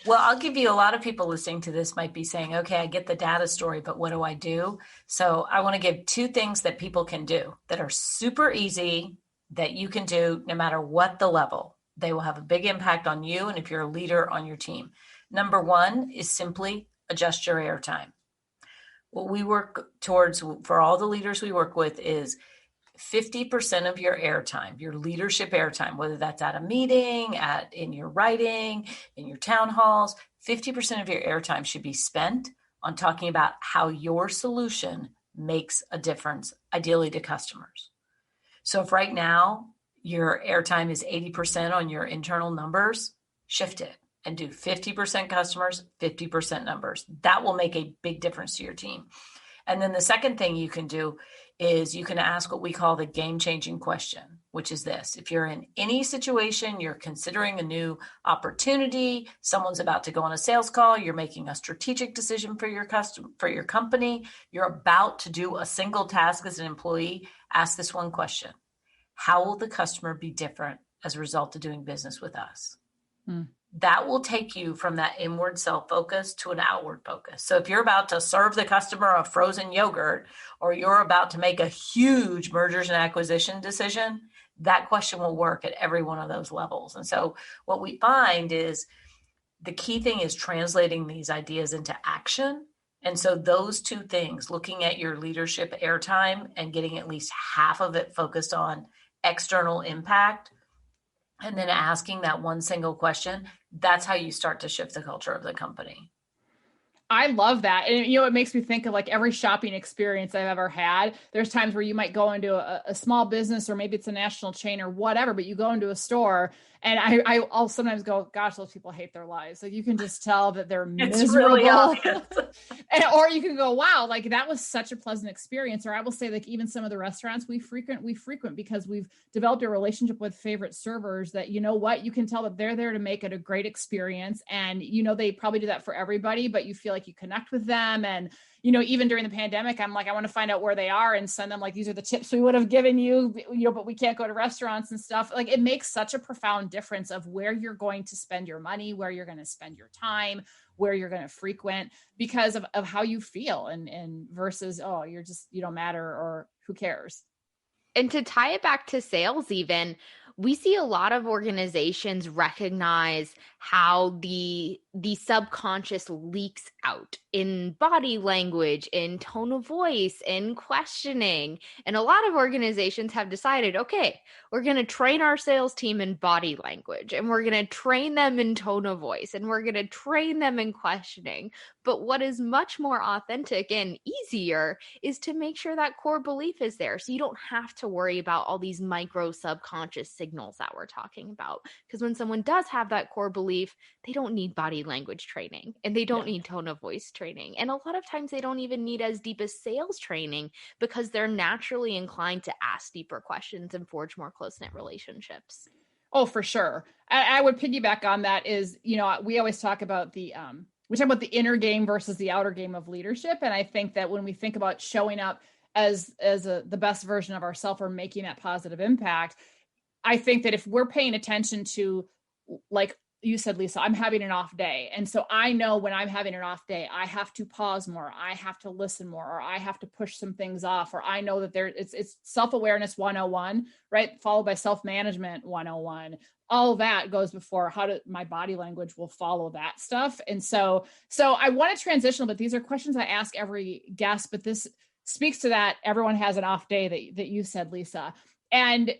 Well, I'll give you, a lot of people listening to this might be saying, okay, I get the data story, but what do I do? So I want to give 2 things that people can do that are super easy that you can do no matter what the level. They will have a big impact on you and if you're a leader on your team. Number 1 is simply adjust your airtime. What we work towards for all the leaders we work with is 50% of your airtime, your leadership airtime, whether that's at a meeting, in your writing, in your town halls, 50% of your airtime should be spent on talking about how your solution makes a difference, ideally to customers. So if right now your airtime is 80% on your internal numbers, shift it and do 50% customers, 50% numbers. That will make a big difference to your team. And then the second thing you can do is you can ask what we call the game-changing question, which is this. If you're in any situation, you're considering a new opportunity, someone's about to go on a sales call, you're making a strategic decision for your company, you're about to do a single task as an employee, ask this one question. How will the customer be different as a result of doing business with us? That will take you from that inward self-focus to an outward focus. So if you're about to serve the customer a frozen yogurt, or you're about to make a huge mergers and acquisition decision, that question will work at every one of those levels. And so what we find is the key thing is translating these ideas into action. And so those 2 things, looking at your leadership airtime and getting at least half of it focused on external impact, and then asking that one single question, that's how you start to shift the culture of the company. I love that. And it makes me think of like every shopping experience I've ever had. There's times where you might go into a small business or maybe it's a national chain or whatever, but you go into a store and I'll sometimes go, gosh, those people hate their lives. Like you can just tell that they're miserable. Really obvious. Or you can go, wow, like that was such a pleasant experience. Or I will say like even some of the restaurants we frequent because we've developed a relationship with favorite servers that, you know what, you can tell that they're there to make it a great experience. And, they probably do that for everybody, but you feel like you connect with them. And, even during the pandemic, I'm like, I want to find out where they are and send them like, these are the tips we would have given you, but we can't go to restaurants and stuff. Like it makes such a profound difference of where you're going to spend your money, where you're going to spend your time, where you're going to frequent because of how you feel and versus, oh, you don't matter or who cares. And to tie it back to sales even, we see a lot of organizations recognize how the subconscious leaks out in body language, in tone of voice, in questioning. And a lot of organizations have decided, okay, we're going to train our sales team in body language and we're going to train them in tone of voice and we're going to train them in questioning. But what is much more authentic and easier is to make sure that core belief is there. So you don't have to worry about all these micro subconscious signals that we're talking about. Because when someone does have that core belief, they don't need body language training and they don't need tone of voice training. And a lot of times they don't even need as deep as sales training because they're naturally inclined to ask deeper questions and forge more close-knit relationships. Oh, for sure. I would piggyback on that is, we always talk about the inner game versus the outer game of leadership. And I think that when we think about showing up as the best version of ourselves or making that positive impact, I think that if we're paying attention to, like you said, Lisa, I'm having an off day. And so I know when I'm having an off day, I have to pause more, I have to listen more, or I have to push some things off, or I know that it's self-awareness 101, right? Followed by self-management 101. All that goes before my body language will follow that stuff. And so I want to transition, but these are questions I ask every guest, but this speaks to that. Everyone has an off day that you said, Lisa. And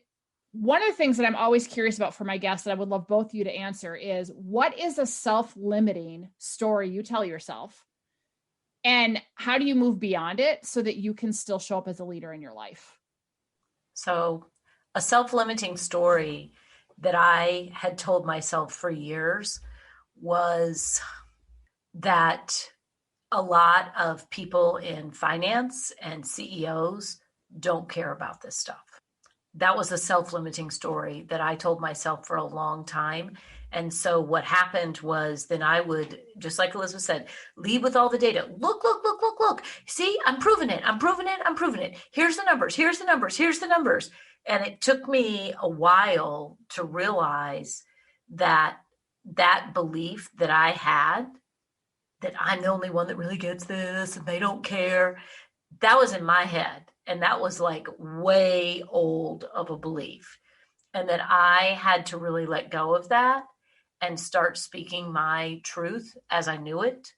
one of the things that I'm always curious about for my guests that I would love both of you to answer is, what is a self-limiting story you tell yourself? And how do you move beyond it so that you can still show up as a leader in your life? So a self-limiting story that I had told myself for years was that a lot of people in finance and CEOs don't care about this stuff. That was a self-limiting story that I told myself for a long time. And so what happened was then I would, just like Elizabeth said, lead with all the data. Look. See, I'm proving it. Here's the numbers. And it took me a while to realize that that belief that I had, that I'm the only one that really gets this and they don't care, that was in my head. And that was like way old of a belief. And that I had to really let go of that and start speaking my truth as I knew it.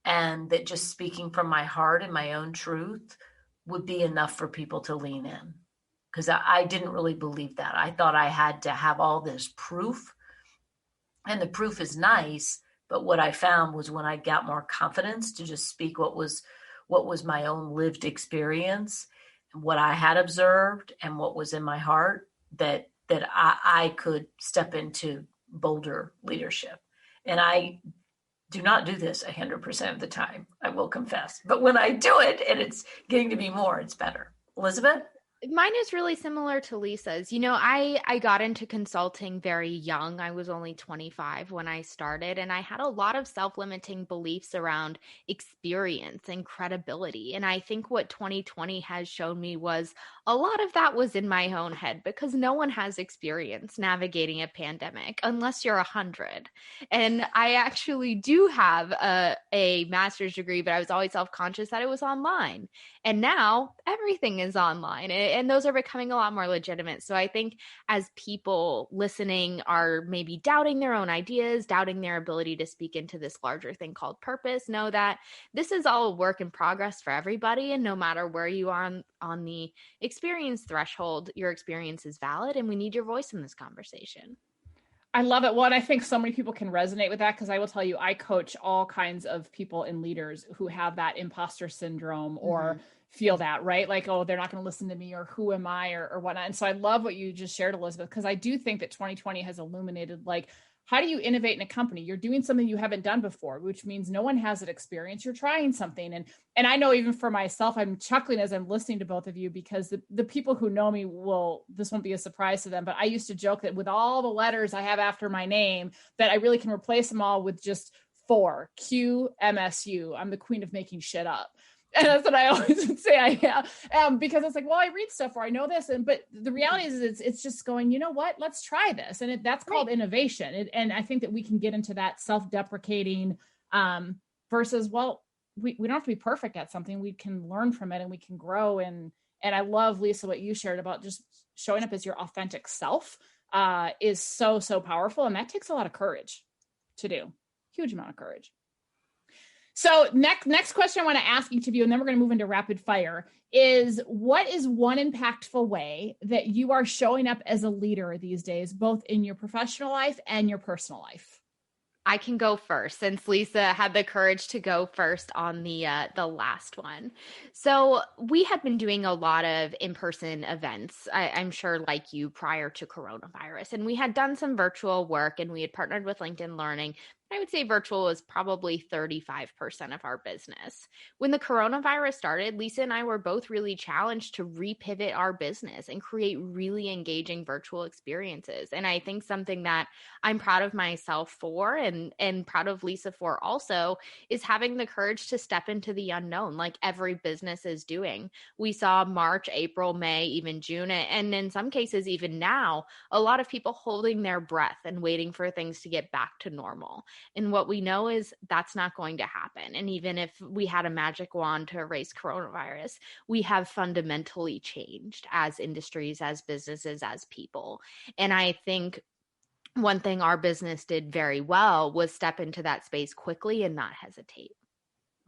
And that just speaking from my heart and my own truth would be enough for people to lean in. Because I didn't really believe that. I thought I had to have all this proof. And the proof is nice. But what I found was when I got more confidence to just speak what was my own lived experience, and what I had observed and what was in my heart, that I could step into bolder leadership. And I do not do this 100% of the time, I will confess. But when I do it and it's getting to be more, it's better. Elizabeth? Mine is really similar to Lisa's. I got into consulting very young. I was only 25 when I started, and I had a lot of self-limiting beliefs around experience and credibility. And I think what 2020 has shown me was a lot of that was in my own head, because no one has experience navigating a pandemic unless you're 100. And I actually do have a master's degree, but I was always self-conscious that it was online. And now everything is online, and those are becoming a lot more legitimate. So I think as people listening are maybe doubting their own ideas, doubting their ability to speak into this larger thing called purpose, know that this is all a work in progress for everybody. And no matter where you are on the experience threshold, your experience is valid, and we need your voice in this conversation. I love it. Well, and I think so many people can resonate with that, because I will tell you, I coach all kinds of people and leaders who have that imposter syndrome or feel that, right? Like, oh, they're not going to listen to me, or who am I, or whatnot. And so I love what you just shared, Elizabeth, because I do think that 2020 has illuminated, like, how do you innovate in a company? You're doing something you haven't done before, which means no one has that experience. You're trying something. And I know even for myself, I'm chuckling as I'm listening to both of you, because the people who know me this won't be a surprise to them, but I used to joke that with all the letters I have after my name, that I really can replace them all with just 4, QMSU. I'm the queen of making shit up. And that's what I always would say I am, because it's like, well, I read stuff, or I know this. But the reality is it's just going, you know what, let's try this. And that's called innovation. And I think that we can get into that self-deprecating versus, well, we don't have to be perfect at something. We can learn from it and we can grow. And I love, Lisa, what you shared about just showing up as your authentic self is so, so powerful. And that takes a lot of courage to do. Huge amount of courage. So next question I want to ask each of you, and then we're going to move into rapid fire, is what is one impactful way that you are showing up as a leader these days, both in your professional life and your personal life? I can go first, since Lisa had the courage to go first on the last one. So we had been doing a lot of in-person events, I'm sure like you, prior to coronavirus. And we had done some virtual work, and we had partnered with LinkedIn Learning. I would say virtual was probably 35% of our business. When the coronavirus started, Lisa and I were both really challenged to repivot our business and create really engaging virtual experiences. And I think something that I'm proud of myself for, and proud of Lisa for also, is having the courage to step into the unknown, like every business is doing. We saw March, April, May, even June, and in some cases even now, a lot of people holding their breath and waiting for things to get back to normal. And what we know is that's not going to happen. And even if we had a magic wand to erase coronavirus, we have fundamentally changed as industries, as businesses, as people. And I think one thing our business did very well was step into that space quickly and not hesitate.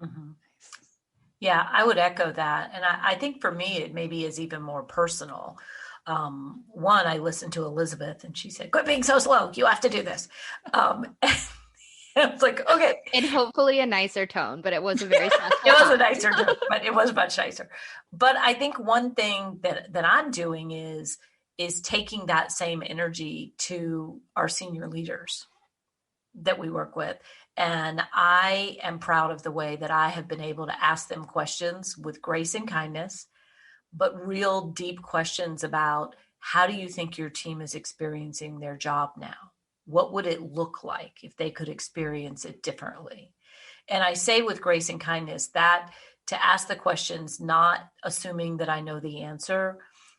Mm-hmm. Yeah, I would echo that. And I think for me, it maybe is even more personal. One, I listened to Elizabeth and she said, quit being so slow. You have to do this. And I was like, okay. And hopefully a nicer tone, but it was a very stressful It was time. a nicer tone, but it was much nicer. But I think one thing that I'm doing is taking that same energy to our senior leaders that we work with. And I am proud of the way that I have been able to ask them questions with grace and kindness, but real deep questions about how do you think your team is experiencing their job now? What would it look like if they could experience it differently? And I say with grace and kindness that to ask the questions, not assuming that I know the answer,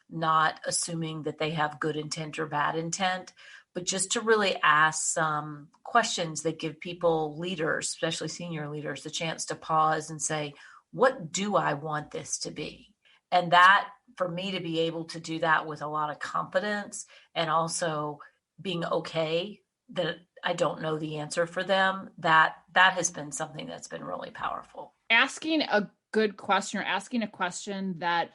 not assuming that they have good intent or bad intent, but just to really ask some questions that give people, leaders, especially senior leaders, the chance to pause and say, what do I want this to be? And that, for me to be able to do that with a lot of confidence and also being okay that I don't know the answer for them, that has been something that's been really powerful. Asking a good question or asking a question that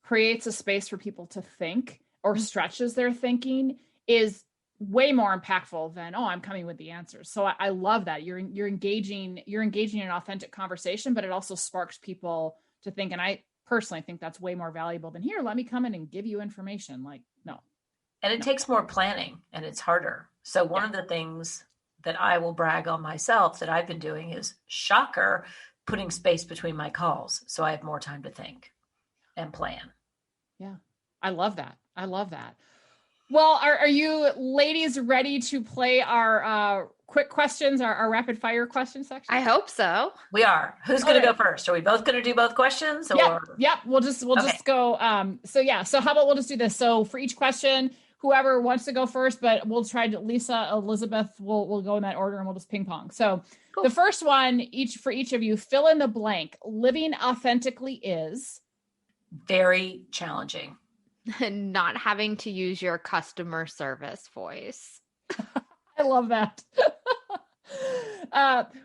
creates a space for people to think or stretches their thinking is way more impactful than, oh, I'm coming with the answers. So I love that you're engaging in an authentic conversation, but it also sparks people to think. And I personally think that's way more valuable than, here, let me come in and give you information. Like, no. And it takes more planning and it's harder. So one of the things that I will brag on myself that I've been doing is, shocker, putting space between my calls. So I have more time to think and plan. Yeah. I love that. Well, are you ladies ready to play our quick questions, our rapid fire question section? I hope so. We are. Who's going to go first? Are we both going to do both questions? Or? Yep. We'll just go. So how about we'll just do this? So for each question, whoever wants to go first, but we'll try to, Lisa, Elizabeth, we'll go in that order and we'll just ping pong. So cool. The first one, for each of you, fill in the blank. Living authentically is very challenging. Not having to use your customer service voice. I love that.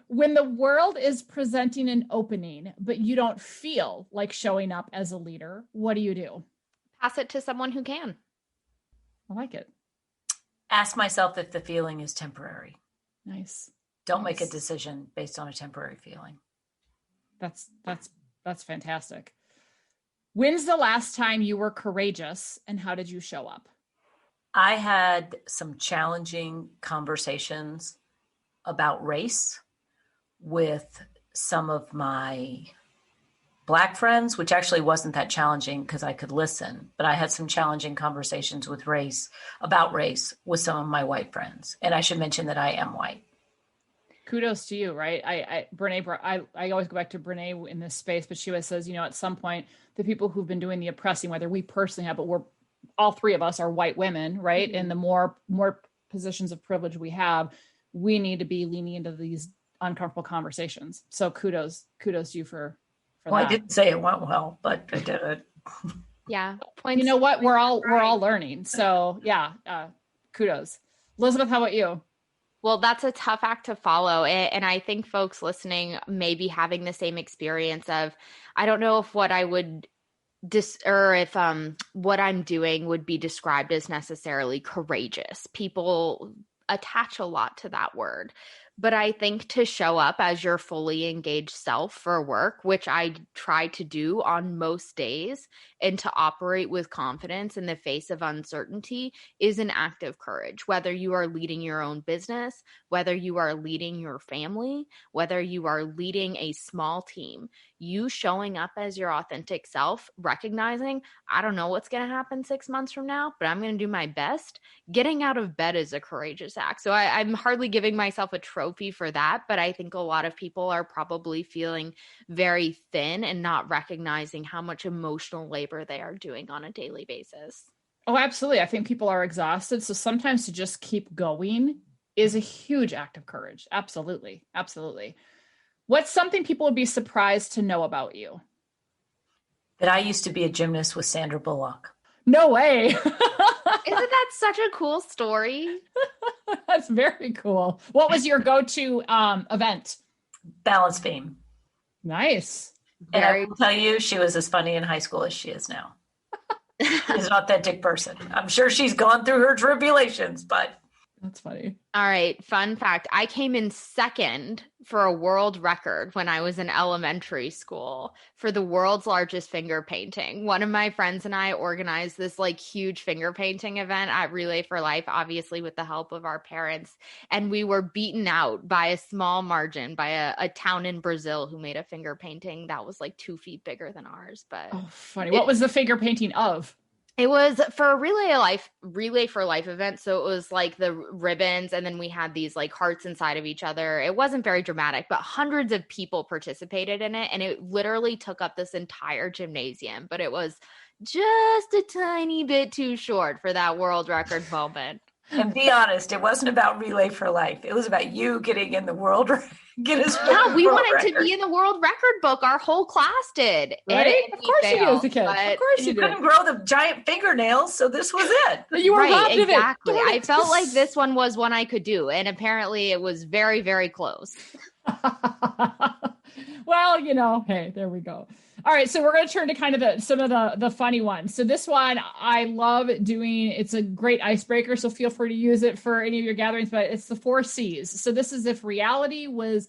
When the world is presenting an opening, but you don't feel like showing up as a leader, what do you do? Pass it to someone who can. I like it. Ask myself if the feeling is temporary. Nice. Don't make a decision based on a temporary feeling. That's fantastic. When's the last time you were courageous and how did you show up? I had some challenging conversations about race with some of my Black friends, which actually wasn't that challenging because I could listen, but I had some challenging conversations with about race with some of my white friends. And I should mention that I am white. Kudos to you, right? I always go back to Brene in this space, but she always says, at some point, the people who've been doing the oppressing, whether we personally have, but we're all three of us are white women, right? Mm-hmm. And the more positions of privilege we have, we need to be leaning into these uncomfortable conversations. So kudos to you for that. I didn't say it went well, but I did it. Yeah. You know what? We're all learning. So yeah, kudos. Elizabeth, how about you? Well, that's a tough act to follow. And I think folks listening may be having the same experience of, I don't know if what I would if what I'm doing would be described as necessarily courageous. People attach a lot to that word. But I think to show up as your fully engaged self for work, which I try to do on most days, and to operate with confidence in the face of uncertainty is an act of courage. Whether you are leading your own business, whether you are leading your family, whether you are leading a small team, you showing up as your authentic self, recognizing, I don't know what's going to happen 6 months from now, but I'm going to do my best. Getting out of bed is a courageous act. So I'm hardly giving myself a trophy for that, but I think a lot of people are probably feeling very thin and not recognizing how much emotional labor they are doing on a daily basis. Oh, absolutely. I think people are exhausted. So sometimes to just keep going is a huge act of courage. Absolutely. Absolutely. What's something people would be surprised to know about you? That I used to be a gymnast with Sandra Bullock. No way. Isn't that such a cool story? That's very cool. What was your go-to event? Balance beam. Nice. And I Very. will tell you, she was as funny in high school as she is now. She's an authentic person. I'm sure she's gone through her tribulations, but. That's funny. All right. Fun fact. I came in second for a world record when I was in elementary school for the world's largest finger painting. One of my friends and I organized this like huge finger painting event at Relay for Life, obviously with the help of our parents. And we were beaten out by a small margin by a town in Brazil who made a finger painting that was like 2 feet bigger than ours. But Oh, funny. What was the finger painting of? it was for a Relay for Life event. So it was like the ribbons, and then we had these like hearts inside of each other. It wasn't very dramatic, but hundreds of people participated in it. And it literally took up this entire gymnasium, but it was just a tiny bit too short for that world record moment. And be honest, it wasn't about Relay for Life. It was about you getting in the world Guinness Book. Yeah, we wanted record. to be in the world record book. Our whole class did. Right? And Of course you did as a kid. Of course You you did. couldn't grow the giant fingernails, so this was it. You were right, robbed of it. exactly. Darn I it. felt like this one was one I could do, and apparently it was very, very close. Well, hey, there we go. All right, so we're going to turn to kind of some of the funny ones. So this one I love doing. It's a great icebreaker, so feel free to use it for any of your gatherings, but it's the 4 C's. So this is if reality was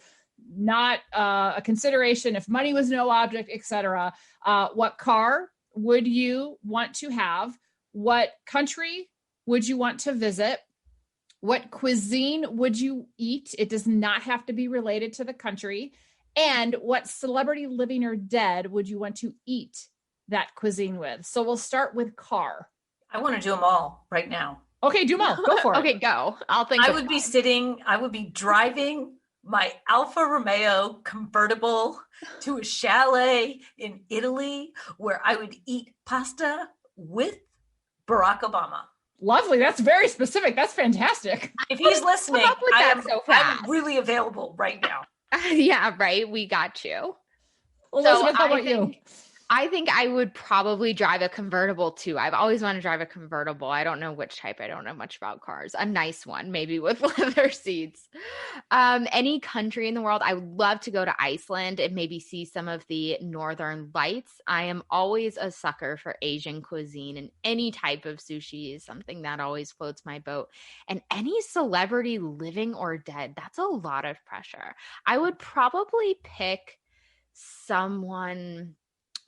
not a consideration, if money was no object, etc. What car would you want to have? What country would you want to visit? What cuisine would you eat? It does not have to be related to the country. And what celebrity, living or dead, would you want to eat that cuisine with? So we'll start with car. I want to do them all right now. Okay, do them all. Go for it. Okay, go. I'll think. I would be driving my Alfa Romeo convertible to a chalet in Italy where I would eat pasta with Barack Obama. Lovely. That's very specific. That's fantastic. If he's listening, up with that so fast? I'm really available right now. Yeah, right. We got you. Elizabeth, how about you? I think I would probably drive a convertible too. I've always wanted to drive a convertible. I don't know which type. I don't know much about cars. A nice one, maybe with leather seats. Any country in the world. I would love to go to Iceland and maybe see some of the northern lights. I am always a sucker for Asian cuisine, and any type of sushi is something that always floats my boat. And any celebrity, living or dead, that's a lot of pressure. I would probably pick someone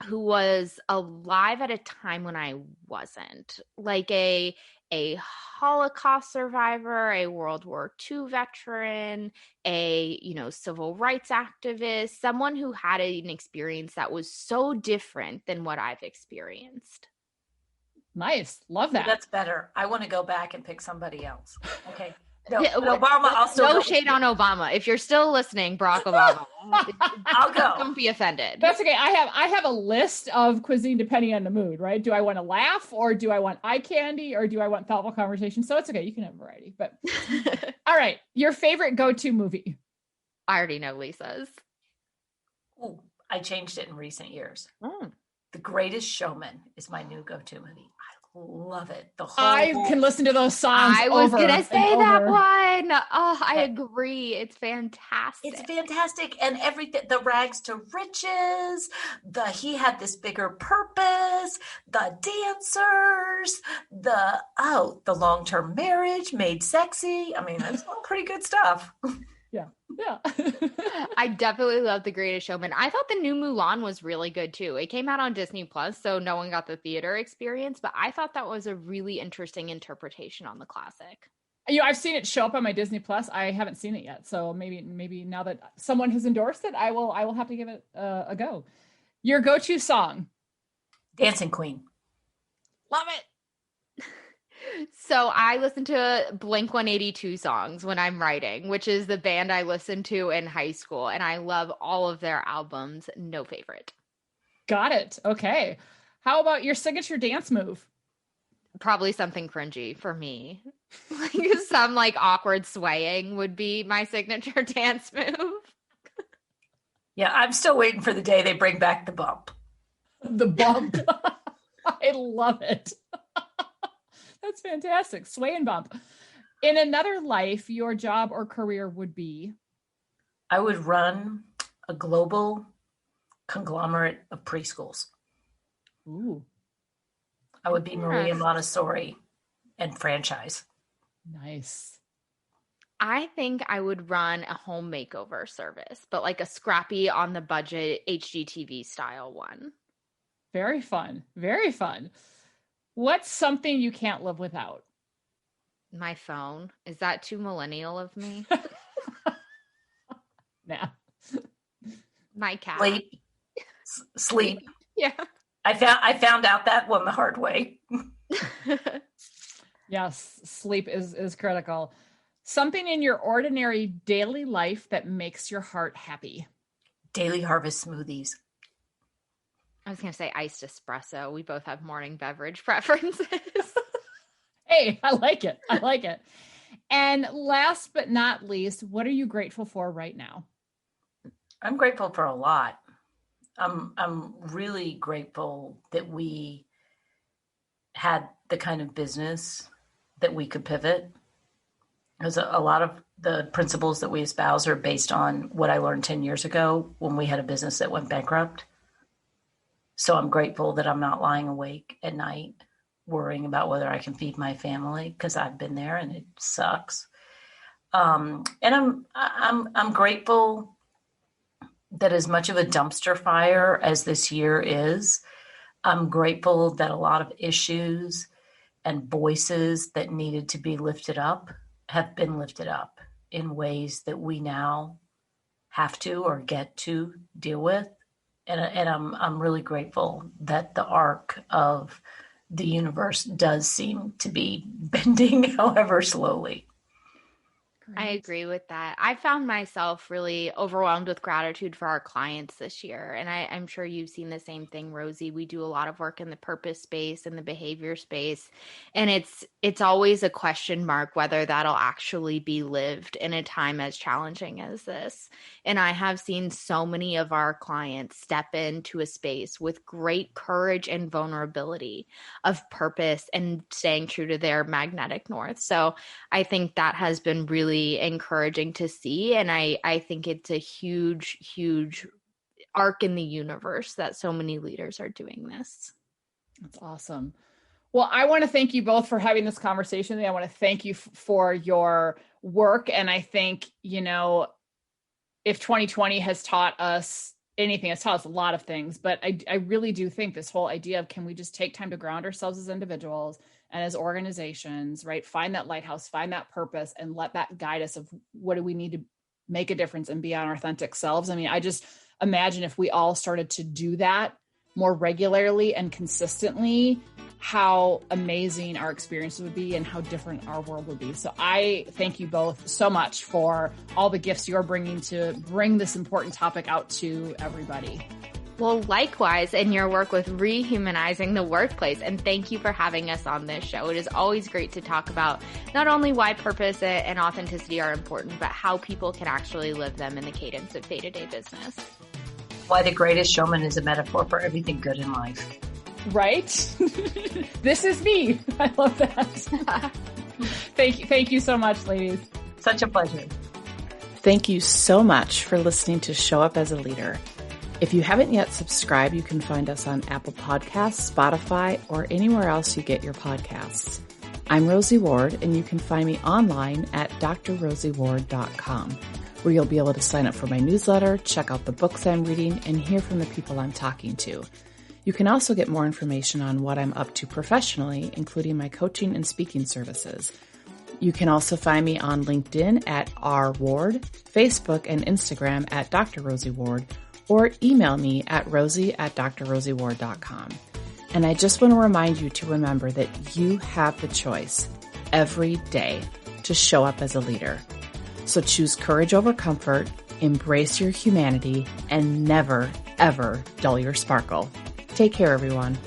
who was alive at a time when I wasn't, like a Holocaust survivor, a World War II veteran, a civil rights activist, someone who had an experience that was so different than what I've experienced. Nice. Love that. That's better. I want to go back and pick somebody else. Okay. No, Obama, I'll still no go shade on Obama. If you're still listening, Barack Obama, I'll go. Don't be offended. That's okay. I have a list of cuisine depending on the mood, right? Do I want to laugh, or do I want eye candy, or do I want thoughtful conversation? So it's okay. You can have variety. But all right, your favorite go-to movie? I already know Lisa's. Ooh, I changed it in recent years. Oh. The Greatest Showman is my new go-to movie. I love it. I can listen to those songs. I was going to say that one. Oh, I agree. It's fantastic. It's fantastic. And everything, the rags to riches, he had this bigger purpose, the dancers, the long-term marriage made sexy. I mean, that's all pretty good stuff. Yeah. I definitely love The Greatest Showman. I thought the new Mulan was really good too. It came out on Disney Plus, so no one got the theater experience, but I thought that was a really interesting interpretation on the classic. I've seen it show up on my Disney Plus. I haven't seen it yet, so maybe now that someone has endorsed it, I will have to give it a go. Your go-to song? Dancing Queen. Love it. So I listen to Blink-182 songs when I'm writing, which is the band I listened to in high school, and I love all of their albums. No favorite. Got it. Okay. How about your signature dance move? Probably something cringy for me. Some awkward swaying would be my signature dance move. Yeah, I'm still waiting for the day they bring back the bump. The bump. I love it. That's fantastic. Sway and bump. In another life, your job or career would be? I would run a global conglomerate of preschools. Ooh. I would be Maria Montessori and franchise. Nice. I think I would run a home makeover service, but like a scrappy on the budget HGTV style one. Very fun. Very fun. What's something you can't live without? My phone. Is that too millennial of me? Nah. My cat. Sleep. Yeah. I found out that one the hard way. Yes, sleep is critical. Something in your ordinary daily life that makes your heart happy. Daily Harvest smoothies. I was going to say iced espresso. We both have morning beverage preferences. Hey, I like it. I like it. And last but not least, what are you grateful for right now? I'm grateful for a lot. I'm really grateful that we had the kind of business that we could pivot. Because a lot of the principles that we espouse are based on what I learned 10 years ago when we had a business that went bankrupt. So I'm grateful that I'm not lying awake at night worrying about whether I can feed my family, because I've been there and it sucks. And I'm grateful that as much of a dumpster fire as this year is, I'm grateful that a lot of issues and voices that needed to be lifted up have been lifted up in ways that we now have to or get to deal with. And I'm really grateful that the arc of the universe does seem to be bending, however slowly. I agree with that. I found myself really overwhelmed with gratitude for our clients this year. And I'm sure you've seen the same thing, Rosie. We do a lot of work in the purpose space and the behavior space. And it's always a question mark whether that'll actually be lived in a time as challenging as this. And I have seen so many of our clients step into a space with great courage and vulnerability of purpose and staying true to their magnetic north. So I think that has been really encouraging to see. And I think it's a huge, huge arc in the universe that so many leaders are doing this. That's awesome. Well, I want to thank you both for having this conversation. I want to thank you for your work. And I think, if 2020 has taught us anything, it's taught us a lot of things, but I really do think this whole idea of, can we just take time to ground ourselves as individuals and as organizations, right? Find that lighthouse, find that purpose, and let that guide us of what do we need to make a difference and be our authentic selves. I mean, I just imagine if we all started to do that more regularly and consistently, how amazing our experiences would be and how different our world would be. So I thank you both so much for all the gifts you're bringing to bring this important topic out to everybody. Well, likewise, in your work with rehumanizing the workplace. And thank you for having us on this show. It is always great to talk about not only why purpose and authenticity are important, but how people can actually live them in the cadence of day-to-day business. Why the Greatest Showman is a metaphor for everything good in life. Right? This is me. I love that. Thank you so much, ladies. Such a pleasure. Thank you so much for listening to Show Up as a Leader. If you haven't yet subscribed, you can find us on Apple Podcasts, Spotify, or anywhere else you get your podcasts. I'm Rosie Ward, and you can find me online at drrosieward.com, where you'll be able to sign up for my newsletter, check out the books I'm reading, and hear from the people I'm talking to. You can also get more information on what I'm up to professionally, including my coaching and speaking services. You can also find me on LinkedIn at rward, Facebook and Instagram at Dr. Rosie Ward, or email me at rosie@drrosieward.com. And I just want to remind you to remember that you have the choice every day to show up as a leader. So choose courage over comfort, embrace your humanity, and never, ever dull your sparkle. Take care, everyone.